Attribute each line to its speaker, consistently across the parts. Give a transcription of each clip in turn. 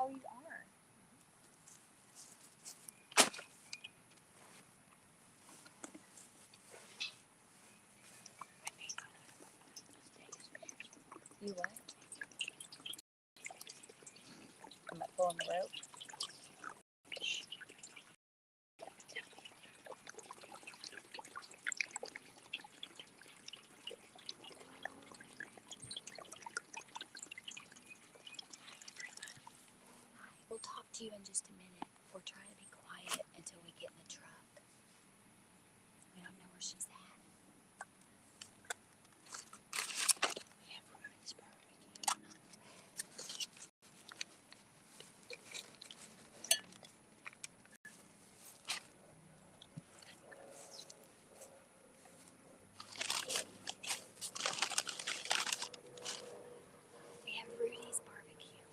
Speaker 1: Oh, you are. You what? Am I pulling the rope? We'll talk to you in just a minute. We're trying to be quiet until we get in the truck. We don't know where she's at. We have Rudy's barbecue. We have Rudy's barbecue.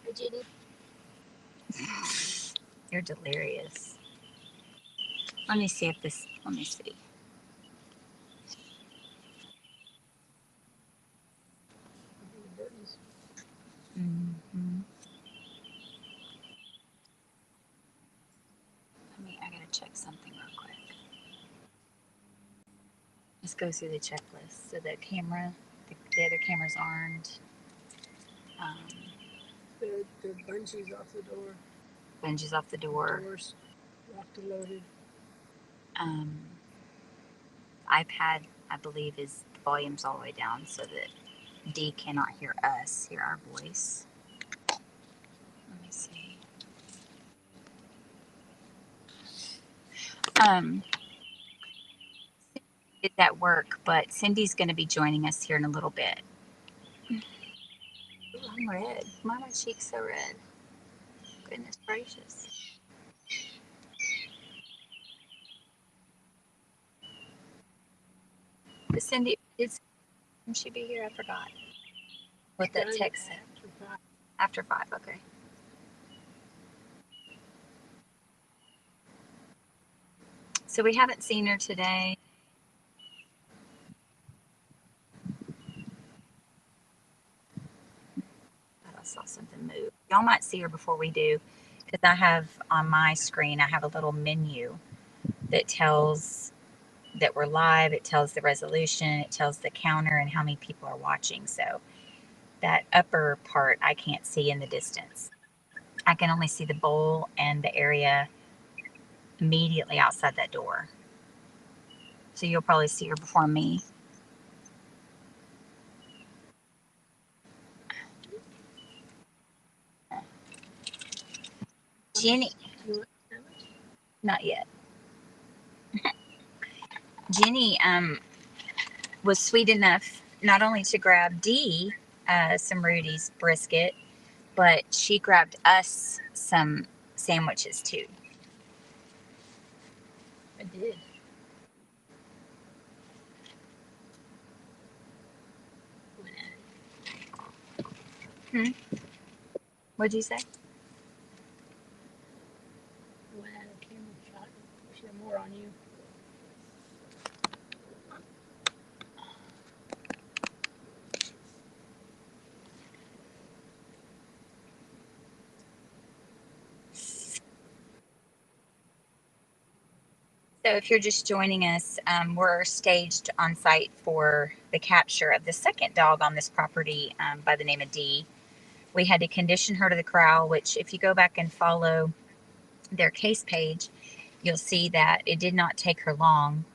Speaker 1: Hi, Jenny.
Speaker 2: You're delirious. Let me see if this. Let me see. Mm-hmm. I gotta check something real quick. Let's go through the checklist. So the camera, the other cameras aren't. Um,
Speaker 3: The bungees off the door.
Speaker 2: Bungees off the door.
Speaker 3: Doors locked and loaded.
Speaker 2: Um, iPad, I believe, is the volume's all the way down so that D cannot hear us, hear our voice. Let me see. Um, it's at work, but Cindy's going to be joining us here in a little bit. Ooh, I'm red. Why are my cheeks so red? Goodness gracious. But Cindy, can she be here? I forgot what that text said. After 5, okay. So we haven't seen her today. I saw something move. Y'all might see her before we do, because I have on my screen, I have a little menu that tells that we're live. It tells the resolution. It tells the counter and how many people are watching. So that upper part I can't see in the distance. I can only see the bowl and the area immediately outside that door. So you'll probably see her before me. Jenny, not yet. Jenny was sweet enough not only to grab Dee some Rudy's brisket, but she grabbed us some sandwiches too.
Speaker 3: I did.
Speaker 2: Hmm? What'd you say?
Speaker 3: Went out of camera shot. We should have more on you.
Speaker 2: So, if you're just joining us, we're staged on site for the capture of the second dog on this property by the name of Dee. We had to condition her to the corral, which, if you go back and follow their case page, you'll see that it did not take her long.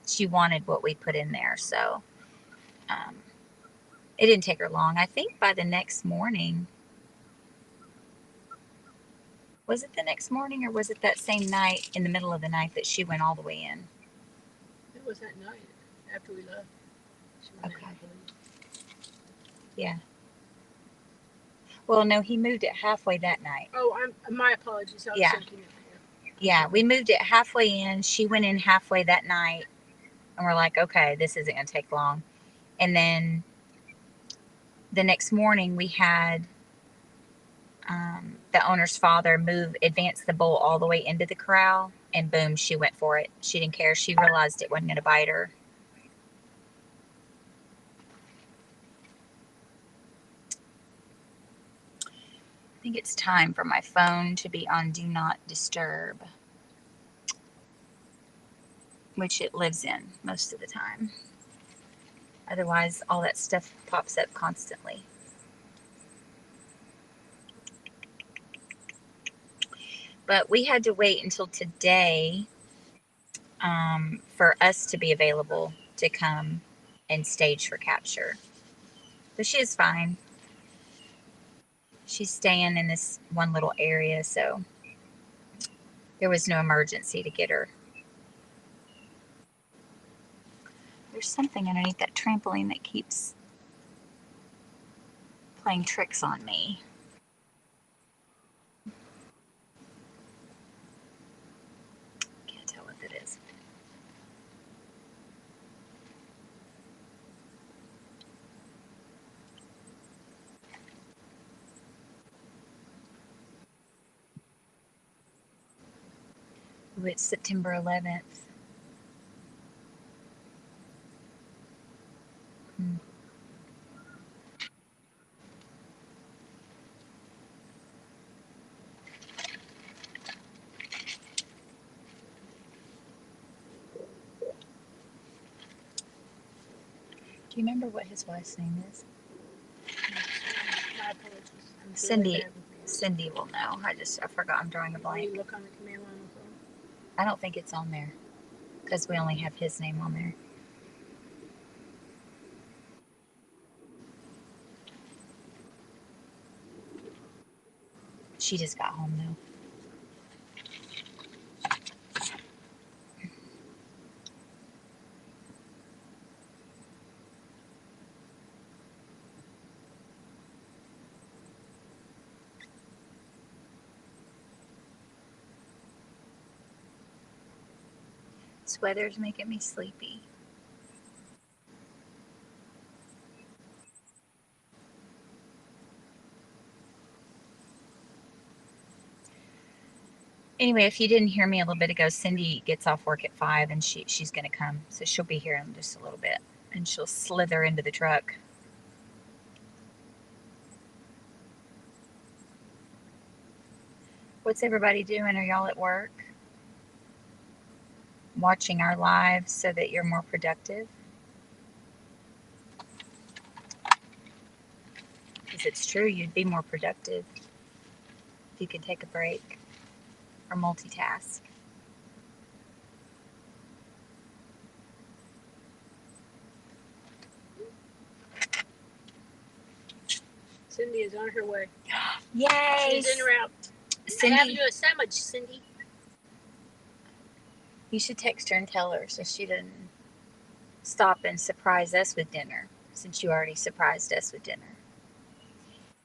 Speaker 2: She wanted what we put in there, so um, it didn't take her long. I think by the next morning, was it the next morning or was it that same night in the middle of the night that she went all the way in?
Speaker 3: It was that night after we left.
Speaker 2: Okay. Yeah. Well, no, he moved it halfway that night.
Speaker 3: Oh, my apologies. I was thinking it here.
Speaker 2: Yeah, we moved it halfway in. She went in halfway that night, and we're like, okay, this isn't going to take long. And then the next morning, we had the owner's father advance the bull all the way into the corral, and boom, she went for it. She didn't care. She realized it wasn't going to bite her. I think it's time for my phone to be on Do Not Disturb, which it lives in most of the time. Otherwise, all that stuff pops up constantly. But we had to wait until today for us to be available to come and stage for capture. But she is fine. She's staying in this one little area, so there was no emergency to get her. There's something underneath that trampoline that keeps playing tricks on me. Can't tell what that is. Ooh, it's September 11th. Hmm. Do you remember what his wife's name is?
Speaker 3: My apologies. I'm
Speaker 2: Cindy.
Speaker 3: bad with names.
Speaker 2: Cindy will know. I forgot. I'm drawing a
Speaker 3: Will you
Speaker 2: blank.
Speaker 3: look on the command line on the phone?
Speaker 2: I don't think it's on there because we only have his name on there. She just got home though. This weather's making me sleepy. Anyway, if you didn't hear me a little bit ago, Cindy gets off work at 5 and she's going to come. So she'll be here in just a little bit and she'll slither into the truck. What's everybody doing? Are y'all at work? Watching our lives so that you're more productive? Because it's true, you'd be more productive if you could take a break or multitask.
Speaker 3: Cindy is on her way.
Speaker 2: Yay!
Speaker 3: She's en route. I have
Speaker 2: Cindy,
Speaker 3: you a sandwich, Cindy.
Speaker 2: you should text her and tell her so she doesn't stop and surprise us with dinner, since you already surprised us with dinner.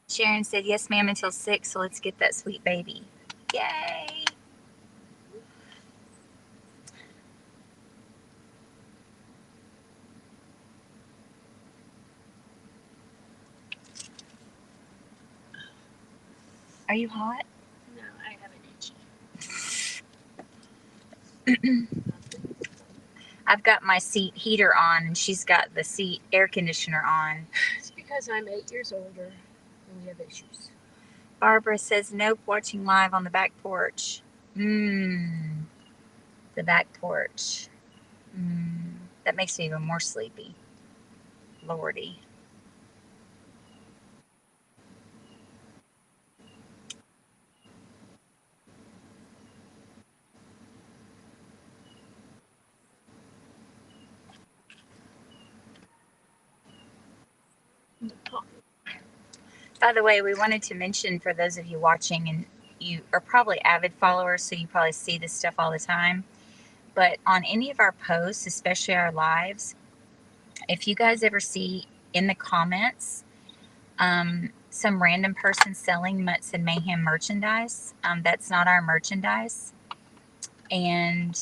Speaker 2: Sharon said, yes, ma'am, until 6, so let's get that sweet baby. Yay! Are you hot?
Speaker 3: No, I have an itchy.
Speaker 2: I've got my seat heater on and she's got the seat air conditioner on.
Speaker 3: It's because I'm 8 years older and we have issues.
Speaker 2: Barbara says, nope, watching live on the back porch. The back porch. That makes me even more sleepy. Lordy. By the way, we wanted to mention for those of you watching, and you are probably avid followers, so you probably see this stuff all the time. But on any of our posts, especially our lives, if you guys ever see in the comments some random person selling Mutts and Mayhem merchandise, that's not our merchandise. And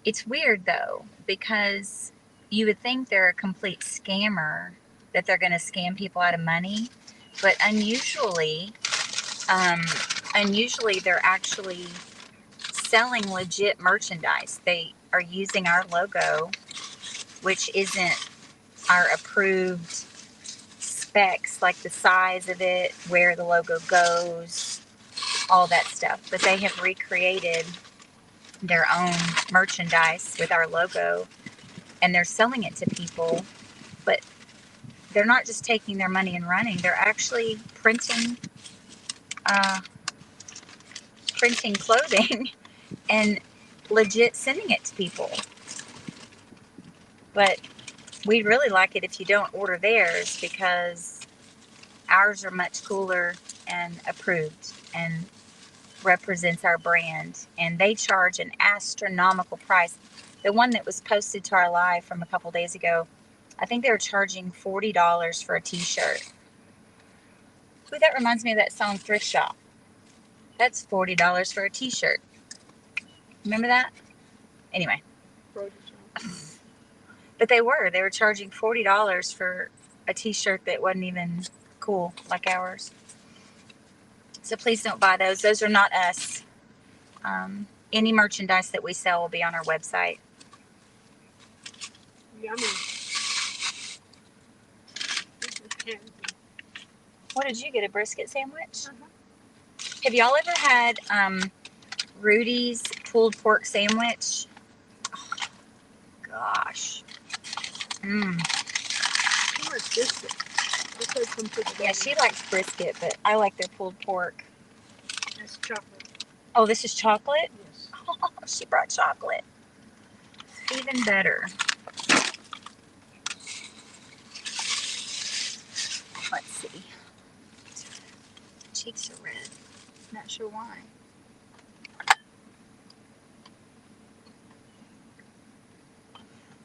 Speaker 2: it's weird though, because you would think they're a complete scammer, that they're going to scam people out of money, but unusually they're actually selling legit merchandise. They are using our logo, which isn't our approved specs, like the size of it, where the logo goes, all that stuff. But they have recreated their own merchandise with our logo and they're selling it to people. But they're not just taking their money and running, they're actually printing clothing and legit sending it to people. But we really like it if you don't order theirs, because ours are much cooler and approved and represents our brand, and they charge an astronomical price. The one that was posted to our live from a couple days ago, I think they were charging $40 for a t-shirt. Ooh, that reminds me of that song Thrift Shop. That's $40 for a t-shirt. Remember that? Anyway. But they were charging $40 for a t-shirt that wasn't even cool like ours. So please don't buy those. Those are not us. Any merchandise that we sell will be on our website.
Speaker 3: Yummy. This is candy.
Speaker 2: What did you get? A brisket sandwich?
Speaker 3: Uh-huh.
Speaker 2: Have y'all ever had Rudy's pulled pork sandwich? Oh, gosh.
Speaker 3: Too much biscuit. This has some put
Speaker 2: Yeah, she likes brisket, but I like their pulled pork.
Speaker 3: That's chocolate.
Speaker 2: Oh, this is chocolate?
Speaker 3: Yes.
Speaker 2: Oh, she brought chocolate. Even better. Let's see. Cheeks are red. Not sure why.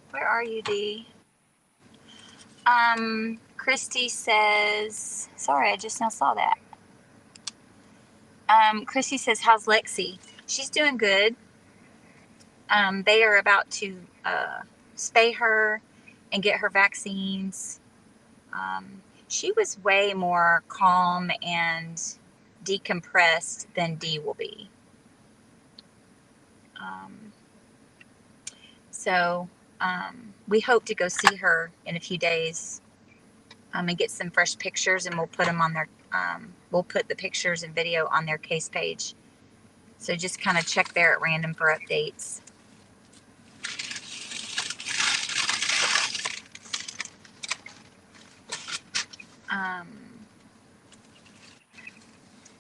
Speaker 2: Where are you, Dee? Christy says, sorry, I just now saw that. Christy says, how's Lexi? She's doing good. They are about to spay her and get her vaccines. She was way more calm and decompressed than Dee will be. So we hope to go see her in a few days and get some fresh pictures, and we'll put them on their we'll put the pictures and video on their case page. So just kind of check there at random for updates.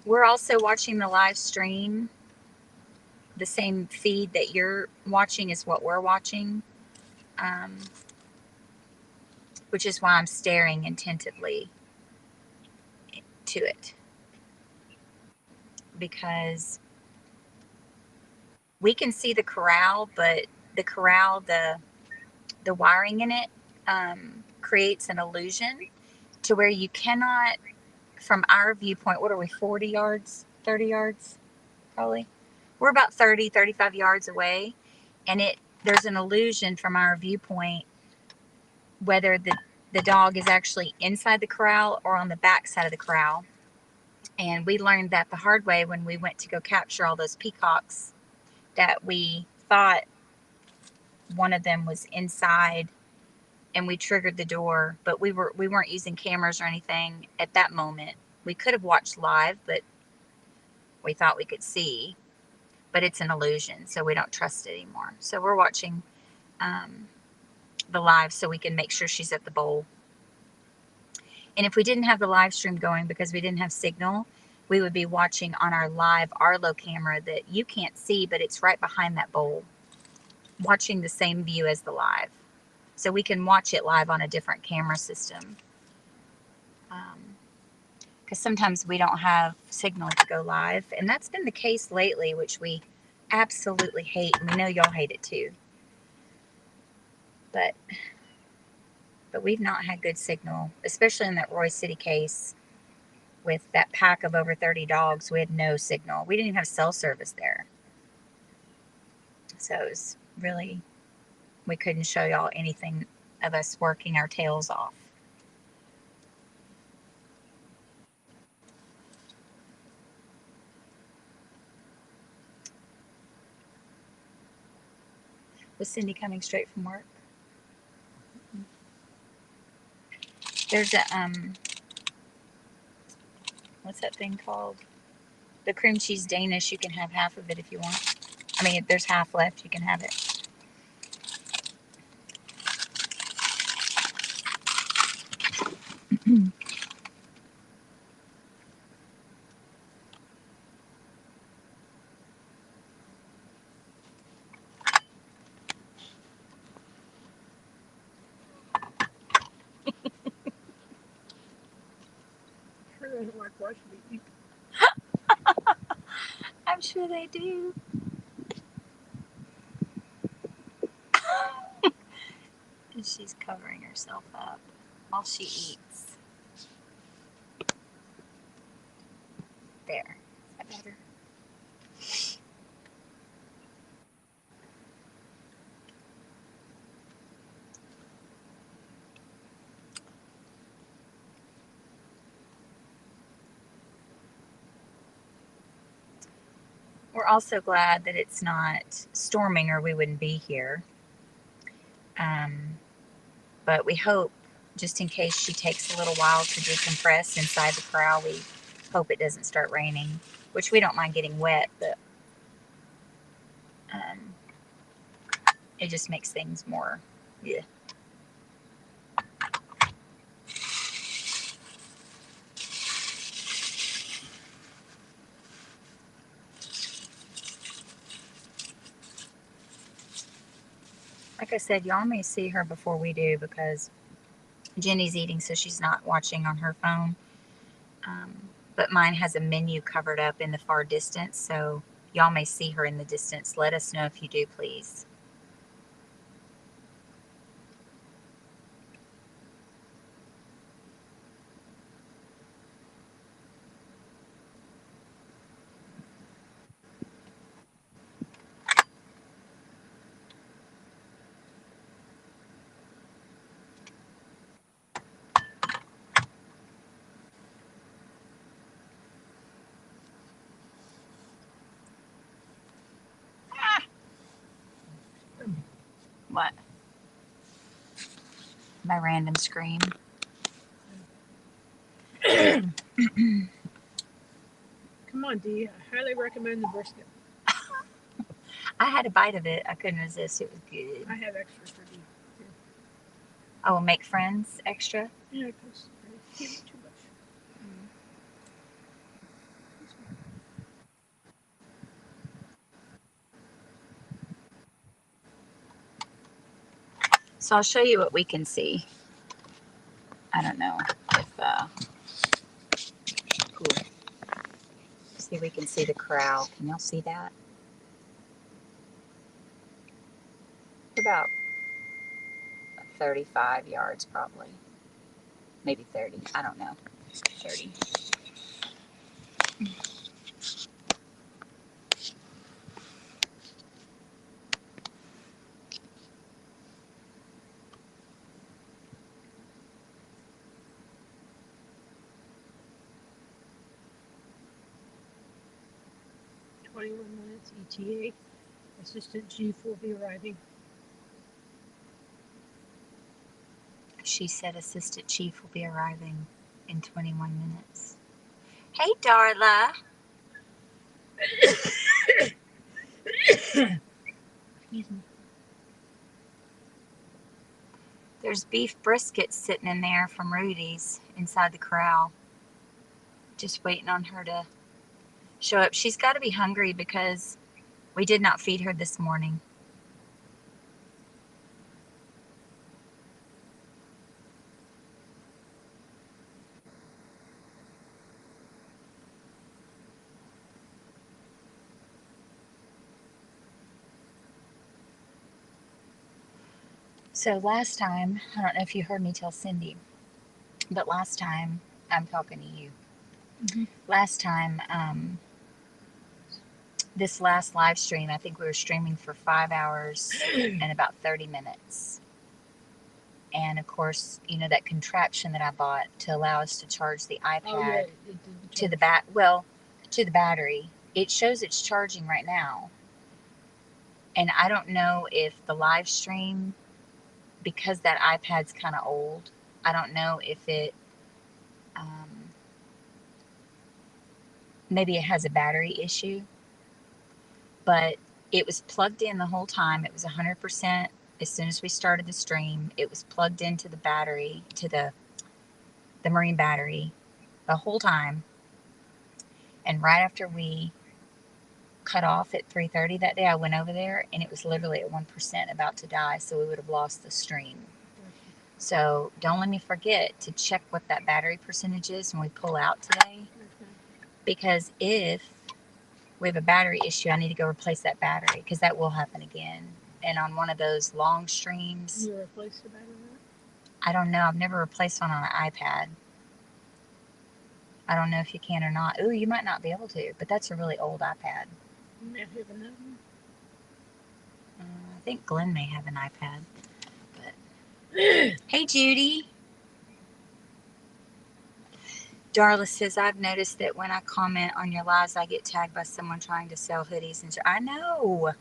Speaker 2: We're also watching the live stream. The same feed that you're watching is what we're watching, which is why I'm staring attentively to it, because we can see the corral, but the corral, the wiring in it creates an illusion to where you cannot, from our viewpoint, what are we, 40 yards, 30 yards, probably? We're about 30, 35 yards away, and there's an illusion from our viewpoint whether the dog is actually inside the corral or on the back side of the corral. And we learned that the hard way when we went to go capture all those peacocks, that we thought one of them was inside and we triggered the door, but we weren't using cameras or anything at that moment. We could have watched live, but we thought we could see, but it's an illusion, so we don't trust it anymore. So we're watching the live so we can make sure she's at the bowl. And if we didn't have the live stream going because we didn't have signal, we would be watching on our live Arlo camera that you can't see, but it's right behind that bowl, watching the same view as the live. So we can watch it live on a different camera system. Because sometimes we don't have signal to go live. And that's been the case lately, which we absolutely hate. And we know y'all hate it too. But we've not had good signal, especially in that Roy City case with that pack of over 30 dogs. We had no signal. We didn't even have cell service there. So it was really, we couldn't show y'all anything of us working our tails off. Was Cindy coming straight from work? There's a, what's that thing called? The cream cheese Danish. You can have half of it if you want. I mean, if there's half left, you can have it.
Speaker 3: Sure doesn't like watching me eat.
Speaker 2: I'm sure they do. And she's covering herself up while she eats. There. Is that better? We're also glad that it's not storming or we wouldn't be here. But we hope, just in case she takes a little while to decompress inside the corral, we hope it doesn't start raining, which we don't mind getting wet, but it just makes things more, yeah. Like I said, y'all may see her before we do because Jenny's eating, so she's not watching on her phone. But mine has a menu covered up in the far distance, so y'all may see her in the distance. Let us know if you do, please. What? My random scream.
Speaker 3: Come on, Dee. I highly recommend the brisket.
Speaker 2: I had a bite of it. I couldn't resist. It was good.
Speaker 3: I have extras for Dee.
Speaker 2: I will make friends extra.
Speaker 3: Yeah, because I can't eat too much.
Speaker 2: So I'll show you what we can see. I don't know if cool. See if we can see the corral. Can y'all see that? About 35 yards probably. Maybe 30. I don't know. 30.
Speaker 3: Minutes ETA. Assistant Chief will be arriving.
Speaker 2: She said Assistant Chief will be arriving in 21 minutes. Hey, Darla.
Speaker 3: Excuse me.
Speaker 2: There's beef brisket sitting in there from Rudy's inside the corral. Just waiting on her to show up. She's got to be hungry because we did not feed her this morning. So last time, I don't know if you heard me tell Cindy, but last time, I'm talking to you.
Speaker 3: Mm-hmm.
Speaker 2: Last time, this last live stream, I think we were streaming for 5 hours and about 30 minutes. And of course, you know, that contraption that I bought to allow us to charge the iPad to the to the battery. It shows it's charging right now. And I don't know if the live stream, because that iPad's kind of old, I don't know if it, maybe it has a battery issue, but it was plugged in the whole time. It was 100%. As soon as we started the stream, it was plugged into the battery, to the marine battery the whole time. And right after we cut off at 3:30 that day, I went over there and it was literally at 1%, about to die, so we would have lost the stream. So don't let me forget to check what that battery percentage is when we pull out today, because if we have a battery issue, I need to go replace that battery, because that will happen again. And on one of those long streams,
Speaker 3: You replaced the battery?
Speaker 2: I don't know. I've never replaced one on an iPad. I don't know if you can or not. Ooh, you might not be able to, but that's a really old iPad.
Speaker 3: You may have another one.
Speaker 2: I think Glenn may have an iPad. But hey, Judy. Darla says, I've noticed that when I comment on your lives, I get tagged by someone trying to sell hoodies. And I know.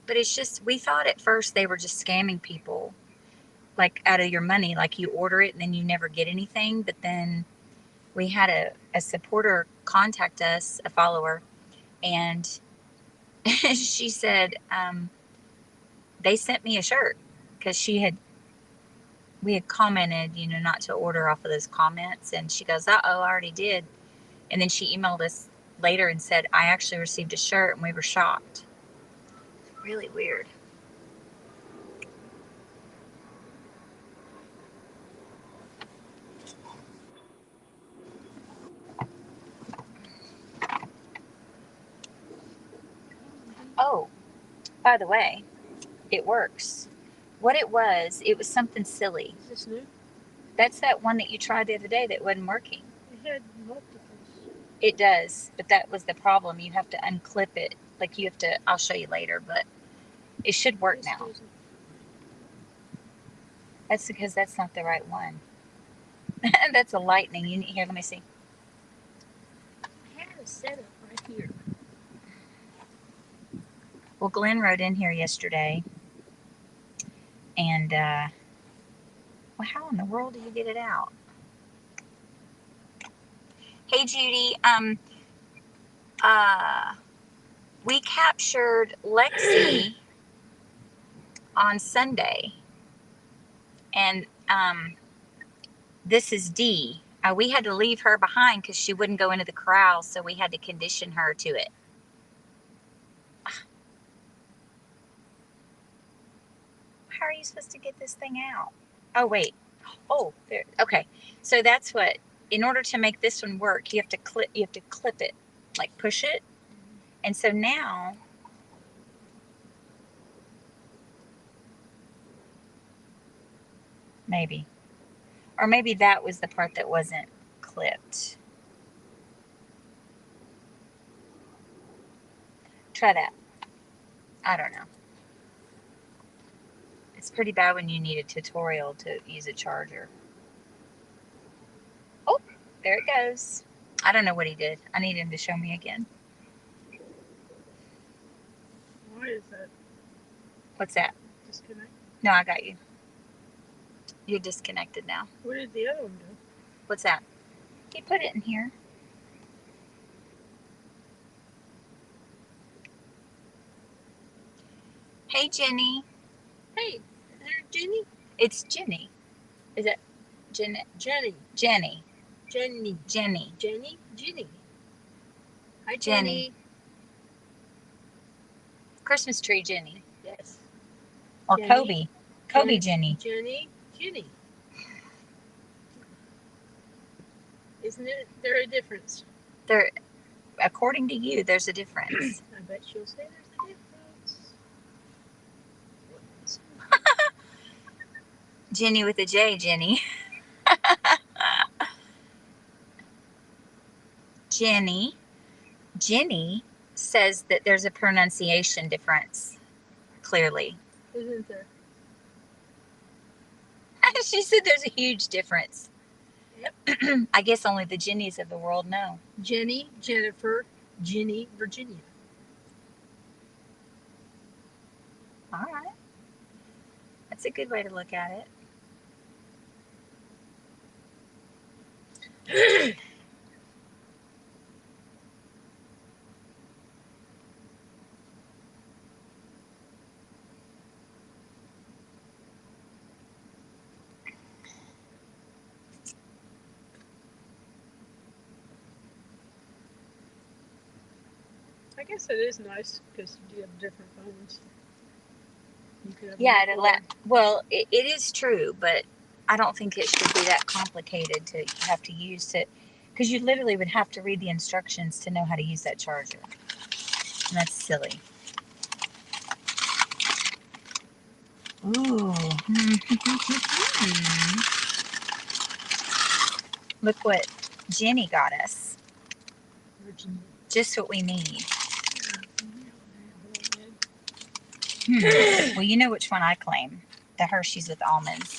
Speaker 2: But it's just, we thought at first they were just scamming people, like out of your money. Like you order it and then you never get anything. But then we had a supporter contact us, a follower, and she said, they sent me a shirt because we had commented, not to order off of those comments. And she goes, I already did. And then she emailed us later and said, I actually received a shirt, and we were shocked. Really weird. Oh, by the way, it works. What it was something silly.
Speaker 3: Is this new?
Speaker 2: That's that one that you tried the other day that wasn't working.
Speaker 3: It had multiples.
Speaker 2: It does, but that was the problem. You have to unclip it. Like you have to, I'll show you later, but it should work now. That's because that's not the right one. That's a lightning. Here, let me see.
Speaker 3: I had a setup right here.
Speaker 2: Well, Glenn wrote in here yesterday, and well, how in the world do you get it out? Hey, Judy. We captured Lexi on Sunday, and this is D. We had to leave her behind because she wouldn't go into the corral, so we had to condition her to it. How are you supposed to get this thing out? Oh, wait. Oh, there. Okay. So that's what, in order to make this one work, you have to clip it, like push it. And so now, maybe, or maybe that was the part that wasn't clipped. Try that. I don't know. It's pretty bad when you need a tutorial to use a charger. Oh, there it goes. I don't know what he did. I need him to show me again.
Speaker 3: Why is that?
Speaker 2: What's that?
Speaker 3: Disconnect?
Speaker 2: No, I got you. You're disconnected now.
Speaker 3: What did the other one do?
Speaker 2: What's that? He put it in here. Hey, Jenny.
Speaker 3: Hey, is there Jenny?
Speaker 2: It's Jenny. Is it Jenny?
Speaker 3: Jenny.
Speaker 2: Jenny.
Speaker 3: Jenny.
Speaker 2: Jenny.
Speaker 3: Jenny? Jenny. Hi,
Speaker 2: Jenny.
Speaker 3: Jenny.
Speaker 2: Christmas tree Jenny.
Speaker 3: Yes.
Speaker 2: Or
Speaker 3: Jenny.
Speaker 2: Kobe. Kobe Jenny.
Speaker 3: Jenny. Jenny. Isn't it? There a difference?
Speaker 2: There, according to you, there's a difference.
Speaker 3: I bet she'll say there's a difference.
Speaker 2: Jenny with a J, Jenny. Jenny says that there's a pronunciation difference, clearly.
Speaker 3: Isn't there?
Speaker 2: She said there's a huge difference.
Speaker 3: Yep.
Speaker 2: I guess only the Jennies of the world know.
Speaker 3: Jenny, Jennifer, Ginny, Virginia.
Speaker 2: All right. That's a good way to look at it.
Speaker 3: I guess it is nice because you have different phones. You could have
Speaker 2: Yeah,
Speaker 3: more
Speaker 2: it is true, but I don't think it should be that complicated to have to use it, because you literally would have to read the instructions to know how to use that charger. And that's silly. Ooh. Look what Jenny got us.
Speaker 3: Virginia.
Speaker 2: Just what we need. Well, you know which one I claim. The Hershey's with almonds.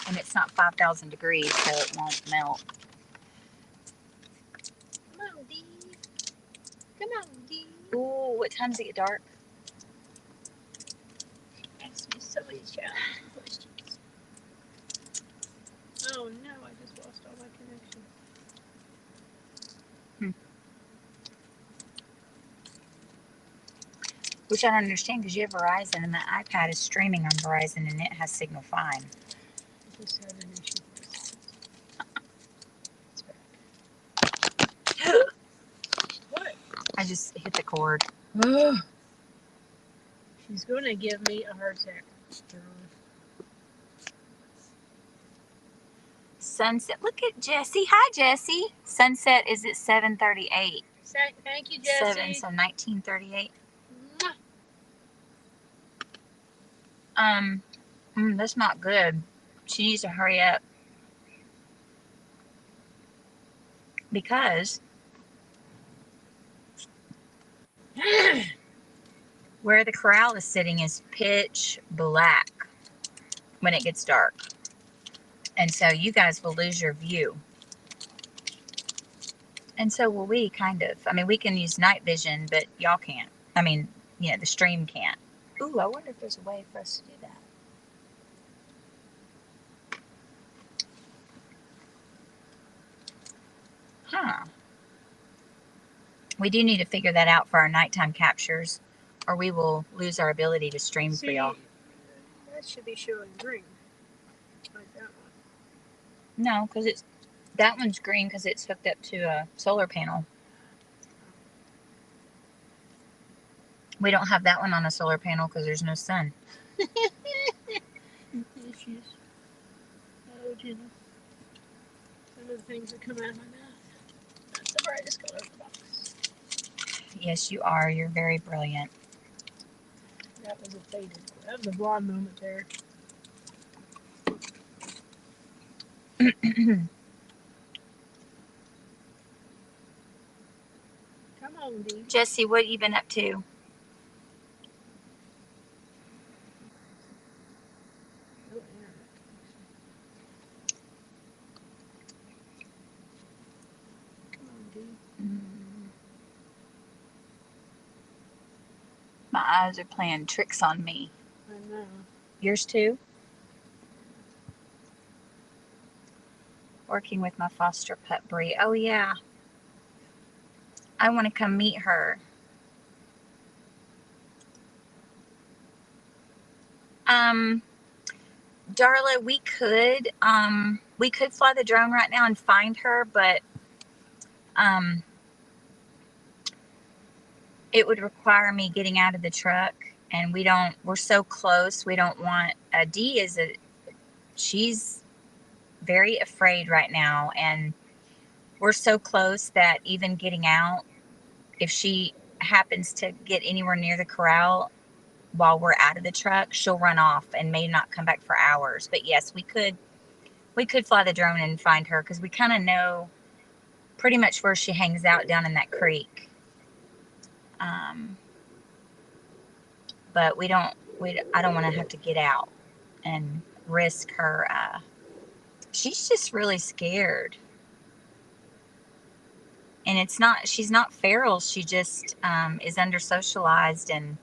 Speaker 2: And it's not 5,000 degrees, so it won't melt.
Speaker 3: Come on, Dee. Come on, Dee.
Speaker 2: Ooh, what time does it get dark?
Speaker 3: Ask me so many challenging questions. Oh no, I just lost all my connection.
Speaker 2: Which I don't understand because you have Verizon and the iPad is streaming on Verizon and it has signal fine.
Speaker 3: I just had an issue for a second. It's back. What?
Speaker 2: I just hit the cord.
Speaker 3: She's going to give me a heart attack.
Speaker 2: Sunset. Look at Jessie. Hi, Jessie. Sunset is at 7:38.
Speaker 3: Thank you, Jessie.
Speaker 2: So 1938.
Speaker 3: Mwah.
Speaker 2: That's not good. She needs to hurry up because where the corral is sitting is pitch black when it gets dark. And so you guys will lose your view. And so will we, kind of. I mean, we can use night vision, but y'all can't. I mean, the stream can't. Ooh, I wonder if there's a way for us to do that. Huh. We do need to figure that out for our nighttime captures, or we will lose our ability to stream for y'all.
Speaker 3: That should be showing green. Like that one.
Speaker 2: No, because that one's green because it's hooked up to a solar panel. We don't have that one on a solar panel because there's no sun.
Speaker 3: Issues. Oh, Gina. Some of the things that come out of my mouth. That's the brightest color of the box.
Speaker 2: Yes, you are. You're very brilliant.
Speaker 3: That was a faded. That was a blonde moment there. Come on, Dee.
Speaker 2: Jessie, what have you been up to?
Speaker 3: No internet connection. Come on, Dee.
Speaker 2: My eyes are playing tricks on me.
Speaker 3: I know.
Speaker 2: Yours too? Working with my foster pup, Bree. Oh, yeah. I want to come meet her. Darla, we could fly the drone right now and find her, but it would require me getting out of the truck, and we're so close. We don't want, Dee she's very afraid right now, and we're so close that even getting out, if she happens to get anywhere near the corral while we're out of the truck, she'll run off and may not come back for hours. But yes, we could fly the drone and find her because we kind of know pretty much where she hangs out down in that creek. But I don't want to have to get out and risk her. She's just really scared. And she's not feral. She just is under socialized and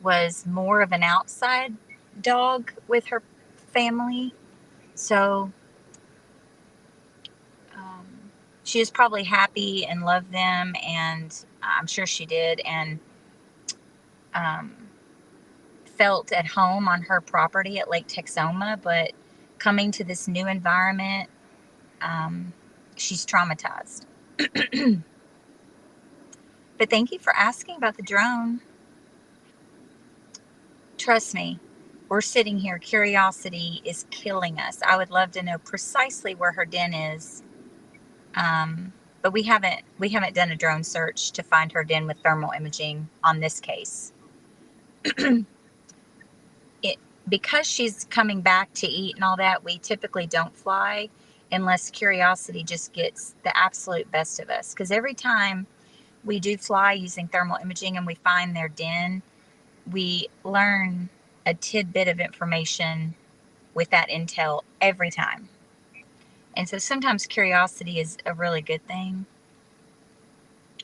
Speaker 2: was more of an outside dog with her family. So she was probably happy and loved them, and I'm sure she did, and felt at home on her property at Lake Texoma. But coming to this new environment, she's traumatized. But thank you for asking about the drone. Trust me, we're sitting here. Curiosity is killing us. I would love to know precisely where her den is. But we haven't done a drone search to find her den with thermal imaging on this case. Because she's coming back to eat and all that, we typically don't fly unless curiosity just gets the absolute best of us. Because every time we do fly using thermal imaging and we find their den, we learn a tidbit of information with that intel every time. And so sometimes curiosity is a really good thing.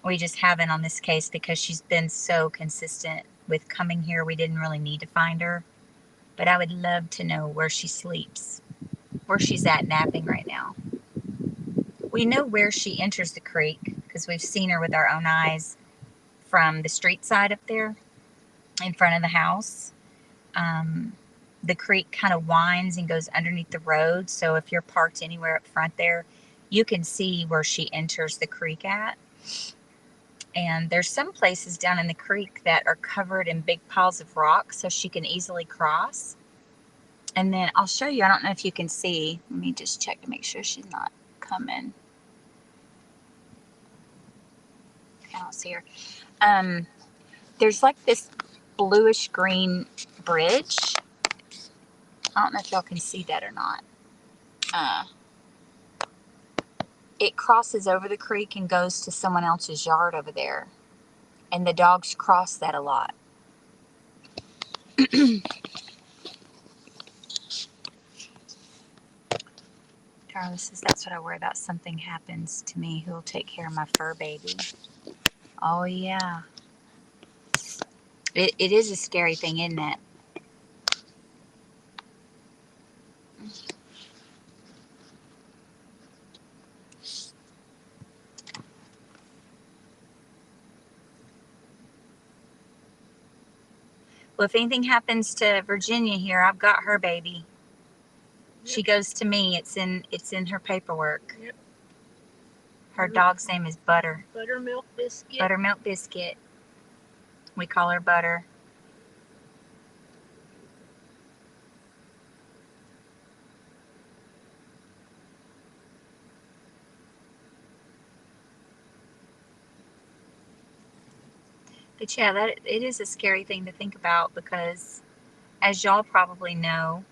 Speaker 2: We just haven't on this case because she's been so consistent with coming here. We didn't really need to find her. But I would love to know where she sleeps, where she's at napping right now. We know where she enters the creek because we've seen her with our own eyes from the street side up there in front of the house. The creek kind of winds and goes underneath the road. So if you're parked anywhere up front there, you can see where she enters the creek at. And there's some places down in the creek that are covered in big piles of rocks so she can easily cross. And then I'll show you. I don't know if you can see. Let me just check to make sure she's not coming. I don't see her. There's like this bluish green bridge. I don't know if y'all can see that or not. It crosses over the creek and goes to someone else's yard over there. And the dogs cross that a lot. Darla says, that's what I worry about. Something happens to me. Who'll take care of my fur baby? Oh, yeah. It is a scary thing, isn't it? Well, if anything happens to Virginia here, I've got her baby. Yep. She goes to me. It's in her paperwork.
Speaker 3: Yep.
Speaker 2: Her dog's name is Butter.
Speaker 3: Buttermilk Biscuit.
Speaker 2: Buttermilk Biscuit. We call her Butter. But yeah, it is a scary thing to think about because, as y'all probably know,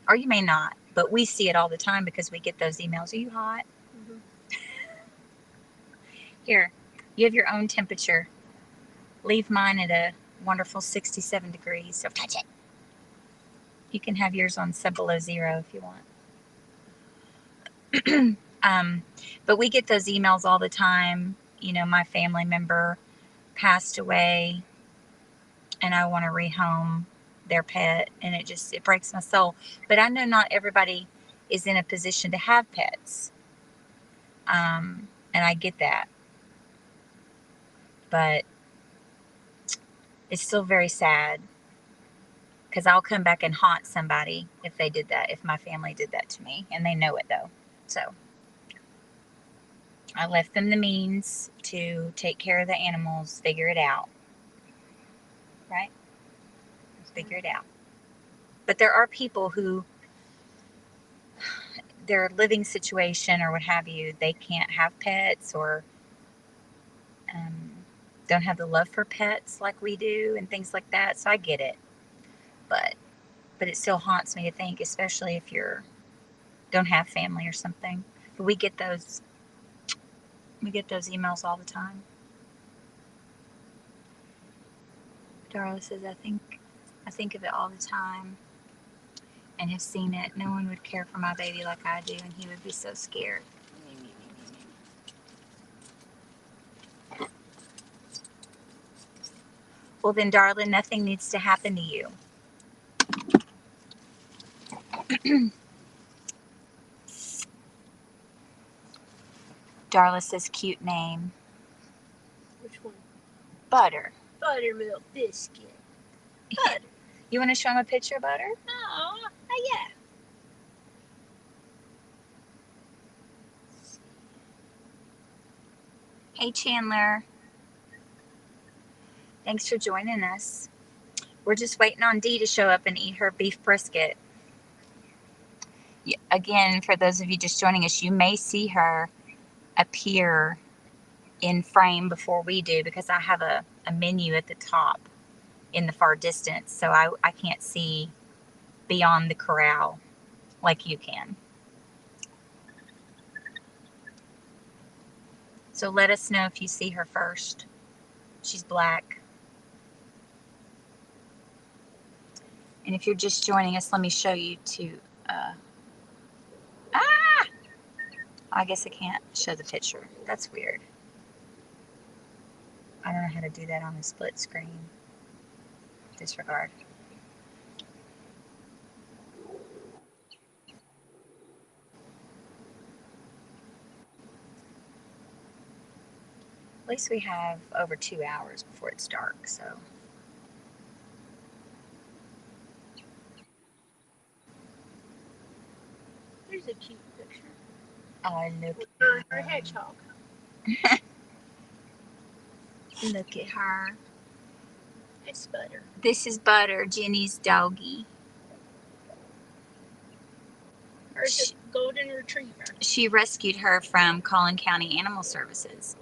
Speaker 2: or you may not, but we see it all the time because we get those emails. Are you hot? Mm-hmm. Here, you have your own temperature. Leave mine at a wonderful 67 degrees. So touch it. You can have yours on below zero if you want. But we get those emails all the time. You know, my family member passed away and I want to rehome their pet, and it breaks my soul. But I know not everybody is in a position to have pets. And I get that. But it's still very sad because I'll come back and haunt somebody if they did that, if my family did that to me, and they know it though. So I left them the means to take care of the animals, figure it out. Right? Figure it out. But there are people who, their living situation or what have you, they can't have pets or don't have the love for pets like we do and things like that. So I get it. But it still haunts me to think, especially if you don't have family or something. But we get those emails all the time. Darla says, I think of it all the time and have seen it. No one would care for my baby like I do, and he would be so scared. Well then, darling, nothing needs to happen to you. Darla says, cute name.
Speaker 3: Which one?
Speaker 2: Butter.
Speaker 3: Buttermilk Biscuit.
Speaker 2: Butter. You want to show him a picture of Butter?
Speaker 3: Oh, yeah.
Speaker 2: Hey, Chandler. Thanks for joining us. We're just waiting on Dee to show up and eat her beef brisket. Again, for those of you just joining us, you may see her appear in frame before we do because I have a menu at the top in the far distance, so I can't see beyond the corral like you can. So let us know if you see her first. She's black. And if you're just joining us, let me show you to, I guess I can't show the picture. That's weird. I don't know how to do that on a split screen. Disregard. At least we have over 2 hours before it's dark, so.
Speaker 3: There's a cute picture.
Speaker 2: Oh, look
Speaker 3: With
Speaker 2: at
Speaker 3: her
Speaker 2: her.
Speaker 3: hedgehog.
Speaker 2: Look at her.
Speaker 3: It's Butter.
Speaker 2: This is Butter, Jenny's doggie.
Speaker 3: There's a golden retriever.
Speaker 2: She rescued her from Collin County Animal Services.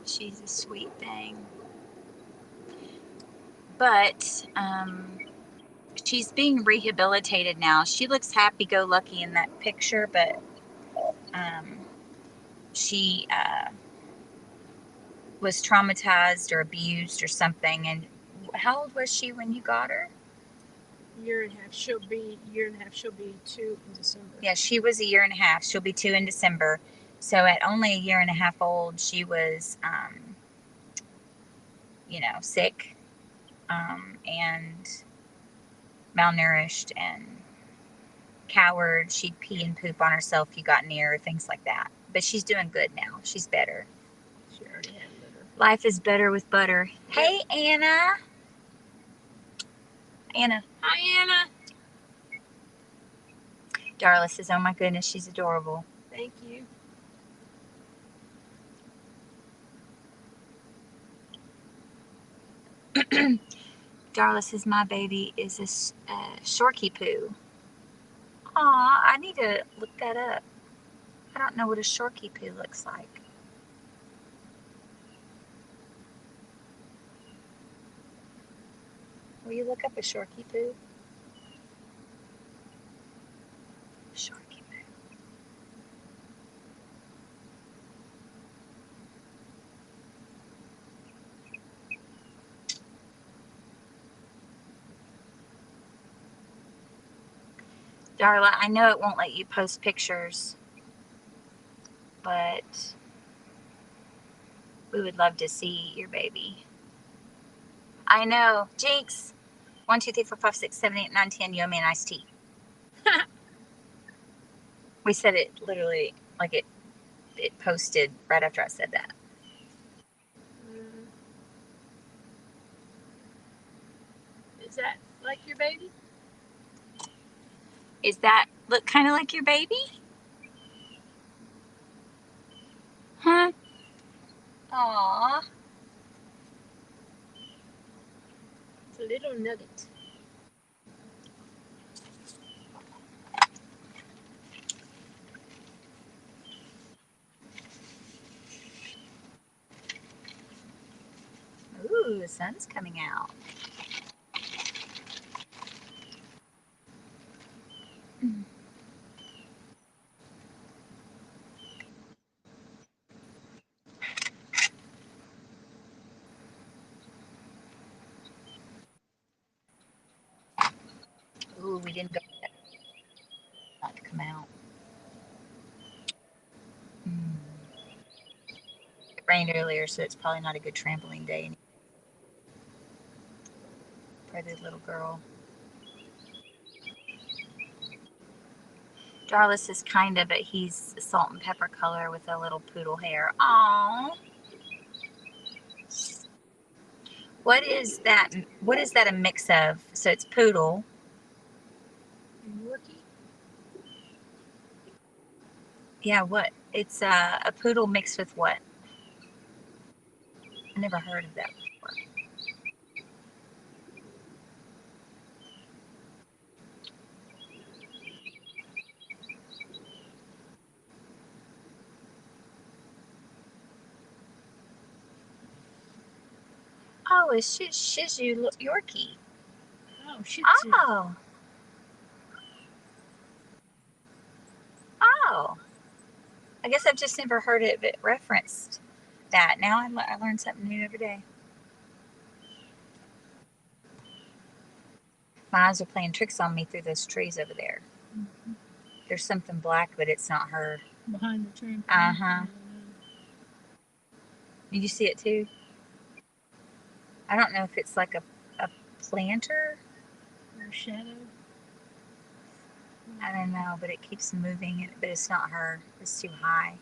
Speaker 2: She's a sweet thing. But she's being rehabilitated now. She looks happy-go-lucky in that picture, but she was traumatized or abused or something. And how old was she when you got her?
Speaker 3: Year and a half. She'll be 2 in December.
Speaker 2: Yeah, she was a year and a half. She'll be 2 in December. So at only a year and a half old, she was, sick and malnourished and coward. She'd pee and poop on herself if you got near her, things like that. But she's doing good now. She's better.
Speaker 3: She already had litter.
Speaker 2: Life is better with Butter. Hey, Anna. Anna.
Speaker 3: Hi, Anna.
Speaker 2: Darla says, oh my goodness, she's adorable.
Speaker 3: Thank you.
Speaker 2: Darla says, my baby is a Shorky Poo. Aw, I need to look that up. I don't know what a Shorky Poo looks like. Will you look up a Shorky Poo? Shorky Poo. Darla, I know it won't let you post pictures, but we would love to see your baby. I know. Jinx. 1, 2, 3, 4, 5, 6, 7, 8, 9, 10. You owe me an iced tea. We said it literally like it posted right after I said that.
Speaker 3: Is that like your baby?
Speaker 2: Is that look kind of like your baby? Huh? Aww.
Speaker 3: It's a little nugget.
Speaker 2: Ooh, the sun's coming out. Ooh, we didn't go yet. Not to come out. It rained earlier, so it's probably not a good trampoline day for the little girl. Darlis is kinda, but he's salt and pepper color with a little poodle hair. Aww. What is that? What is that a mix of? So it's poodle.
Speaker 3: Yorkie?
Speaker 2: Yeah, what? It's a poodle mixed with what? I never heard of that before. Oh, it's Shih Tzu Yorkie.
Speaker 3: Oh, Shih Tzu.
Speaker 2: Oh. Oh. I guess I've just never heard it referenced that. Now I learn something new every day. My eyes are playing tricks on me through those trees over there.
Speaker 3: Mm-hmm.
Speaker 2: There's something black, but it's not her.
Speaker 3: Behind the trampoline.
Speaker 2: Uh-huh. Did you see it too? I don't know if it's like a planter.
Speaker 3: Or a shadow.
Speaker 2: I don't know, but it keeps moving, but it's not her. It's too high.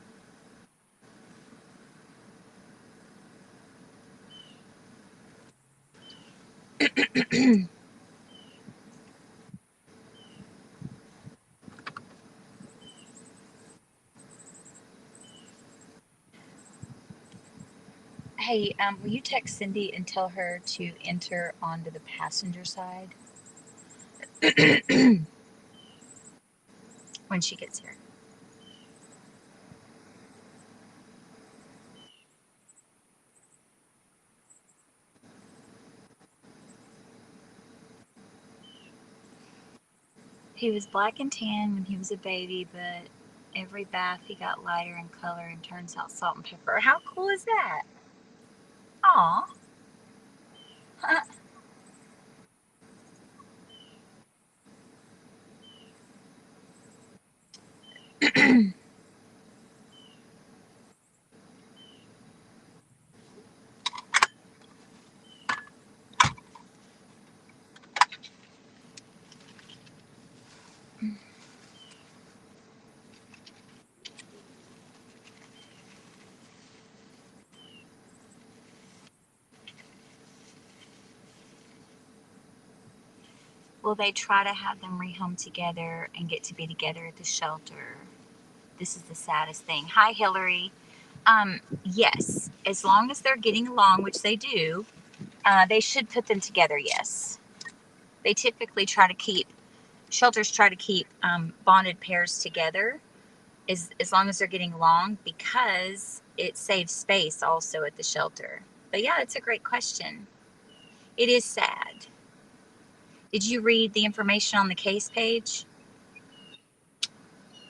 Speaker 2: Hey, will you text Cindy and tell her to enter onto the passenger side when she gets here? He was black and tan when he was a baby, but every bath he got lighter in color and turns out salt and pepper. How cool is that? Aw. Well, they try to have them rehome together and get to be together at the shelter. This is the saddest thing. Hi, Hillary. Yes, as long as they're getting along, which they do, they should put them together. Yes, they typically shelters try to keep bonded pairs together as long as they're getting along, because it saves space also at the shelter. But yeah, it's a great question. It is sad. Did you read the information on the case page?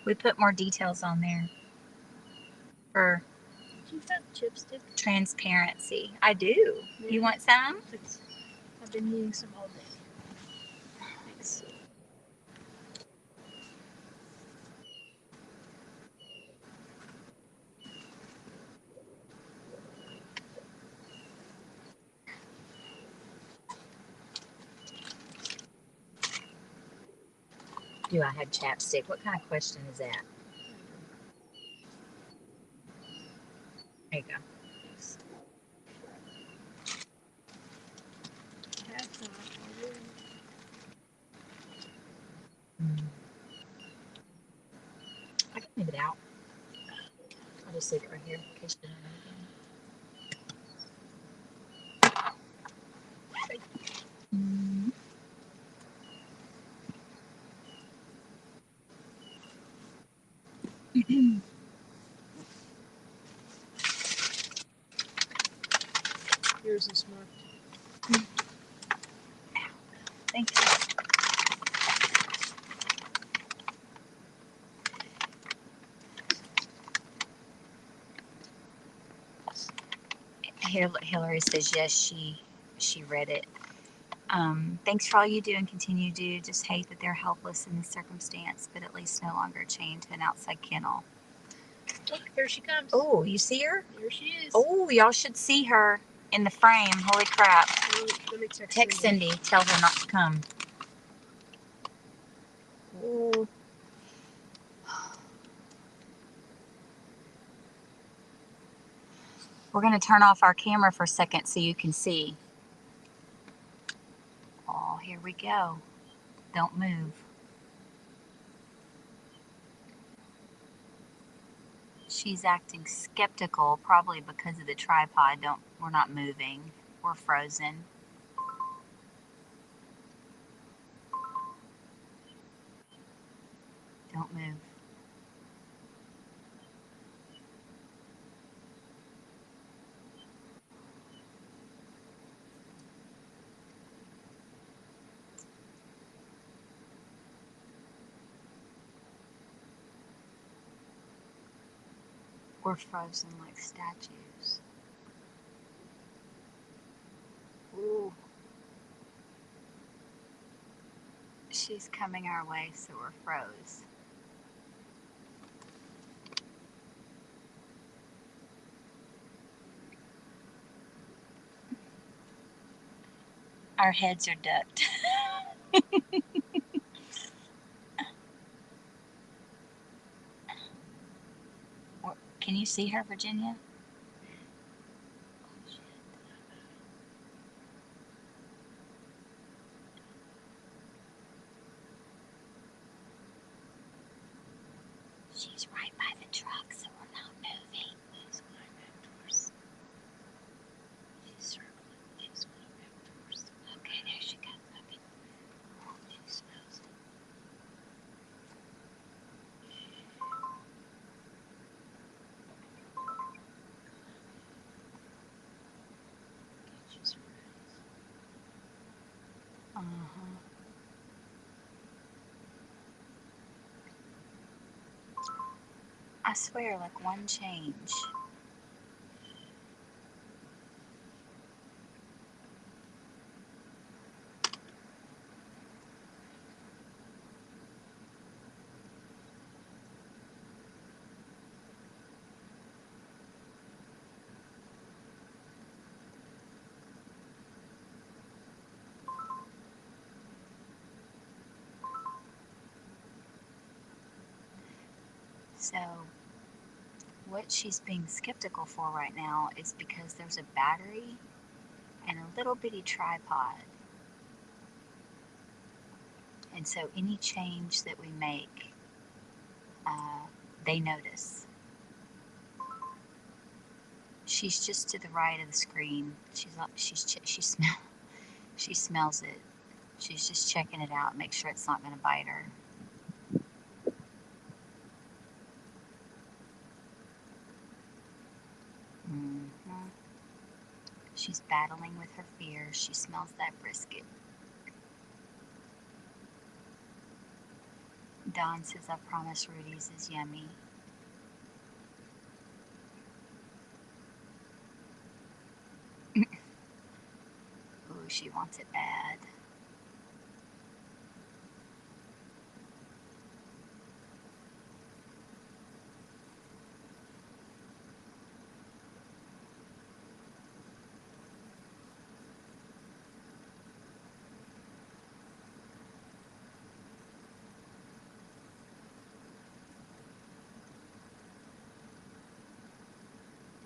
Speaker 2: We put more details on there for
Speaker 3: Do you have chipstick?
Speaker 2: transparency. I do. You want some?
Speaker 3: Please. I've been needing some all day. Thanks.
Speaker 2: Do I have chapstick? What kind of question is that? There you go.
Speaker 3: Thanks. That's not all.
Speaker 2: I can leave it out. I'll just leave it right here in case you don't know again.
Speaker 3: Yours is marked.
Speaker 2: Thank you. Hillary says yes, she read it. Thanks for all you do and continue to do. Just hate that they're helpless in this circumstance, but at least no longer chained to an outside kennel.
Speaker 3: Look, here she comes.
Speaker 2: Oh, you see her?
Speaker 3: Here she is.
Speaker 2: Oh, y'all should see her in the frame. Holy crap.
Speaker 3: Let me text
Speaker 2: Text Cindy. Tell her not to come. Ooh. We're going to turn off our camera for a second so you can see. Oh, here we go. Don't move. She's acting skeptical, probably because of the tripod. We're not moving. We're frozen. Don't move. We're frozen like statues. Ooh. She's coming our way, so we're froze. Our heads are ducked. Can you see her, Virginia? She's right by the truck, so we're not moving. She's going back towards. She's circling. She's going back towards. Okay, there she goes. Okay. She smells it. She's froze. I swear, like one change. So, what she's being skeptical for right now is because there's a battery and a little bitty tripod. And so, any change that we make, they notice. She's just to the right of the screen. She smells it. She's just checking it out, make sure it's not going to bite her. Mm-hmm. She's battling with her fears. She smells that brisket. Dawn says, I promise Rudy's is yummy. Ooh, she wants it bad.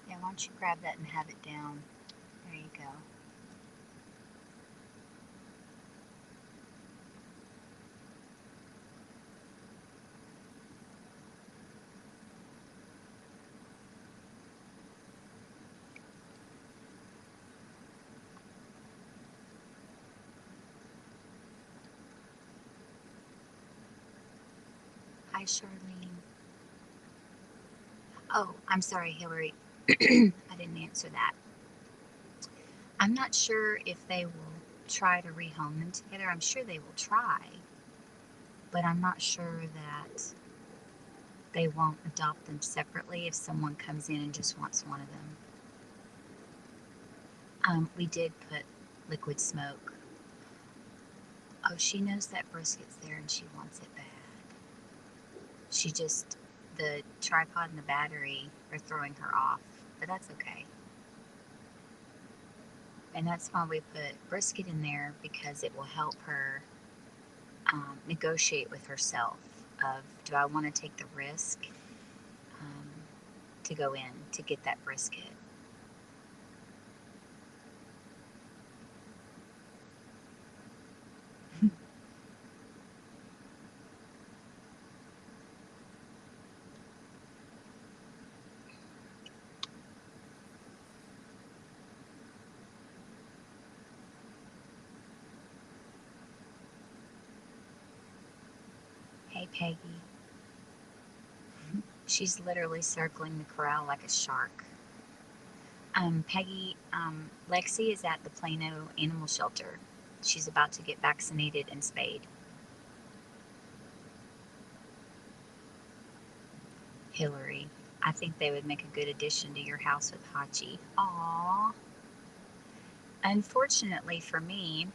Speaker 2: Yeah, why don't you grab that and have it down? There you go. Hi, Charlene. Oh, I'm sorry, Hillary. I didn't answer that. I'm not sure if they will try to rehome them together. I'm sure they will try, but I'm not sure that they won't adopt them separately if someone comes in and just wants one of them. We did put liquid smoke. Oh, she knows that brisket's there and she wants it bad. The tripod and the battery are throwing her off, but that's okay. And that's why we put brisket in there, because it will help her negotiate with herself of, do I want to take the risk to go in to get that brisket? Hey, Peggy. She's literally circling the corral like a shark. Peggy, Lexi is at the Plano Animal Shelter. She's about to get vaccinated and spayed. Hillary, I think they would make a good addition to your house with Hachi. Aww. Unfortunately for me,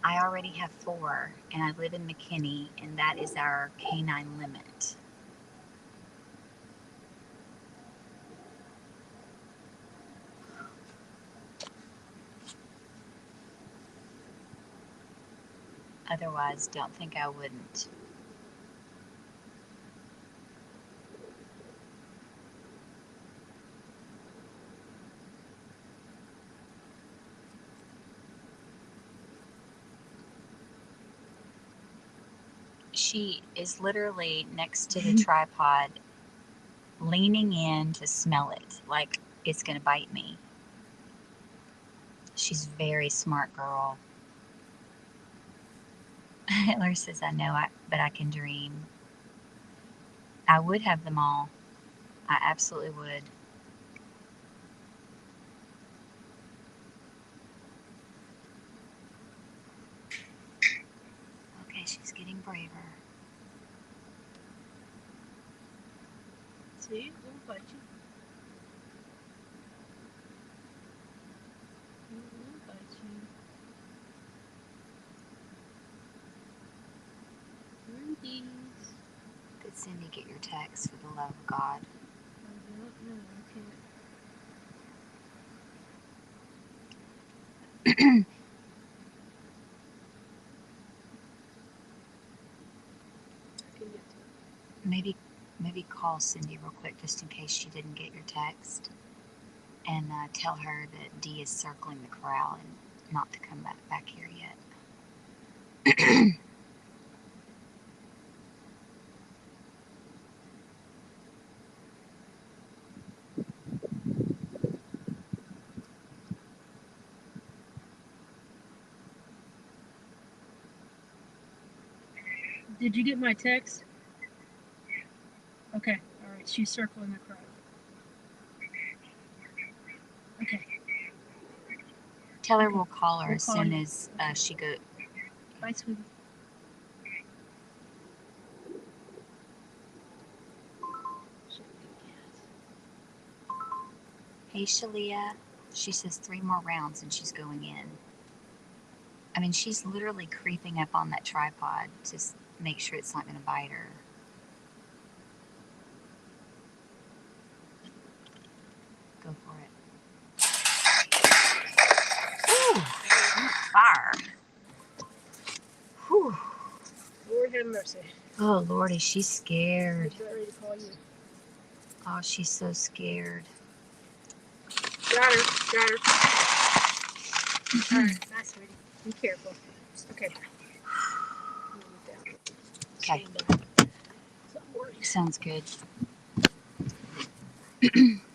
Speaker 2: I already have 4, and I live in McKinney, and that is our canine limit. Otherwise, don't think I wouldn't. She is literally next to the tripod, leaning in to smell it, like it's going to bite me. She's a very smart girl. Hitler says, I know, but I can dream. I would have them all. I absolutely would. Okay, she's getting braver.
Speaker 3: See, won't bite you. Won't bite you. Monkeys.
Speaker 2: Did Cindy get your text, for the love of God?
Speaker 3: I don't know. I can't. I can get to it.
Speaker 2: Maybe call Cindy real quick, just in case she didn't get your text, and tell her that Dee is circling the corral and not to come back here yet.
Speaker 3: Did you get my text? Okay. All right. She's circling the crowd. Okay.
Speaker 2: Tell her
Speaker 3: Okay.
Speaker 2: we'll call her
Speaker 3: We'll
Speaker 2: as
Speaker 3: call
Speaker 2: soon
Speaker 3: you.
Speaker 2: as she goes.
Speaker 3: Bye, sweetie.
Speaker 2: Hey, Shalia. She says 3 more rounds and she's going in. I mean, she's literally creeping up on that tripod to make sure it's not going to bite her. Go for it. Ooh, fire. Whew.
Speaker 3: Lord have mercy.
Speaker 2: Oh, Lordy, she's scared.
Speaker 3: Get ready to call you.
Speaker 2: Oh, she's so scared.
Speaker 3: Got her. Got her. All right. Bye, sweetie. Be careful. Okay.
Speaker 2: Okay. Sounds good.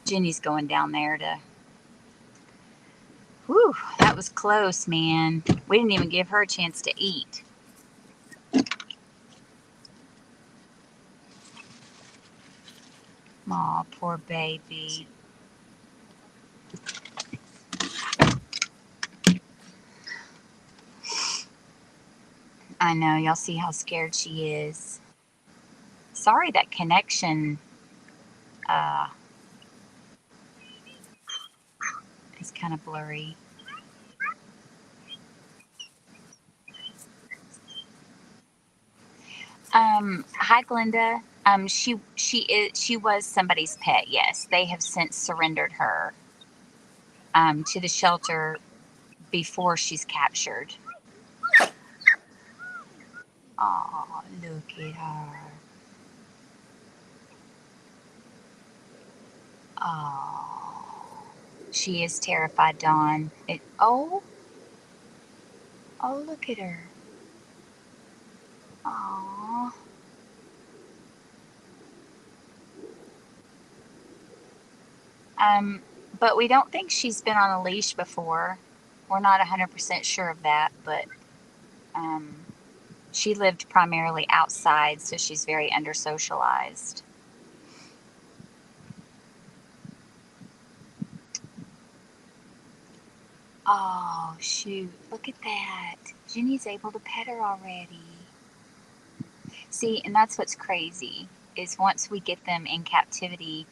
Speaker 2: Jenny's going down there to... Whew, that was close, man. We didn't even give her a chance to eat. Aw, poor baby. I know, y'all see how scared she is. Sorry that connection is kind of blurry. Hi, Glenda. She was somebody's pet. Yes, they have since surrendered her to the shelter before she's captured. Oh, look at her. Oh, she is terrified, Dawn. Oh, look at her. Oh. But we don't think she's been on a leash before. We're not 100% sure of that, but she lived primarily outside, so she's very under-socialized. Oh, shoot. Look at that. Jenny's able to pet her already. See, and that's what's crazy, is once we get them in captivity,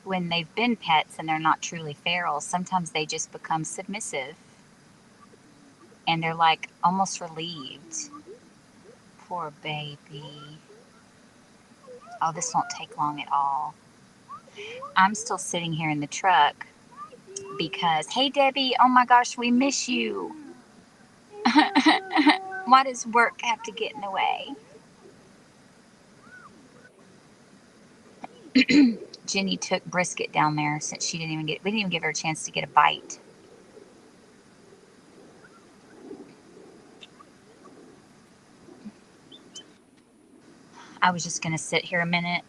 Speaker 2: when they've been pets and they're not truly feral, sometimes they just become submissive. and they're like almost relieved. Poor baby. Oh, this won't take long at all. I'm still sitting here in the truck because, hey, Debbie, oh my gosh, we miss you. Why does work have to get in the way? Jenny took Brisket down there since we didn't even give her a chance to get a bite. I was just going to sit here a minute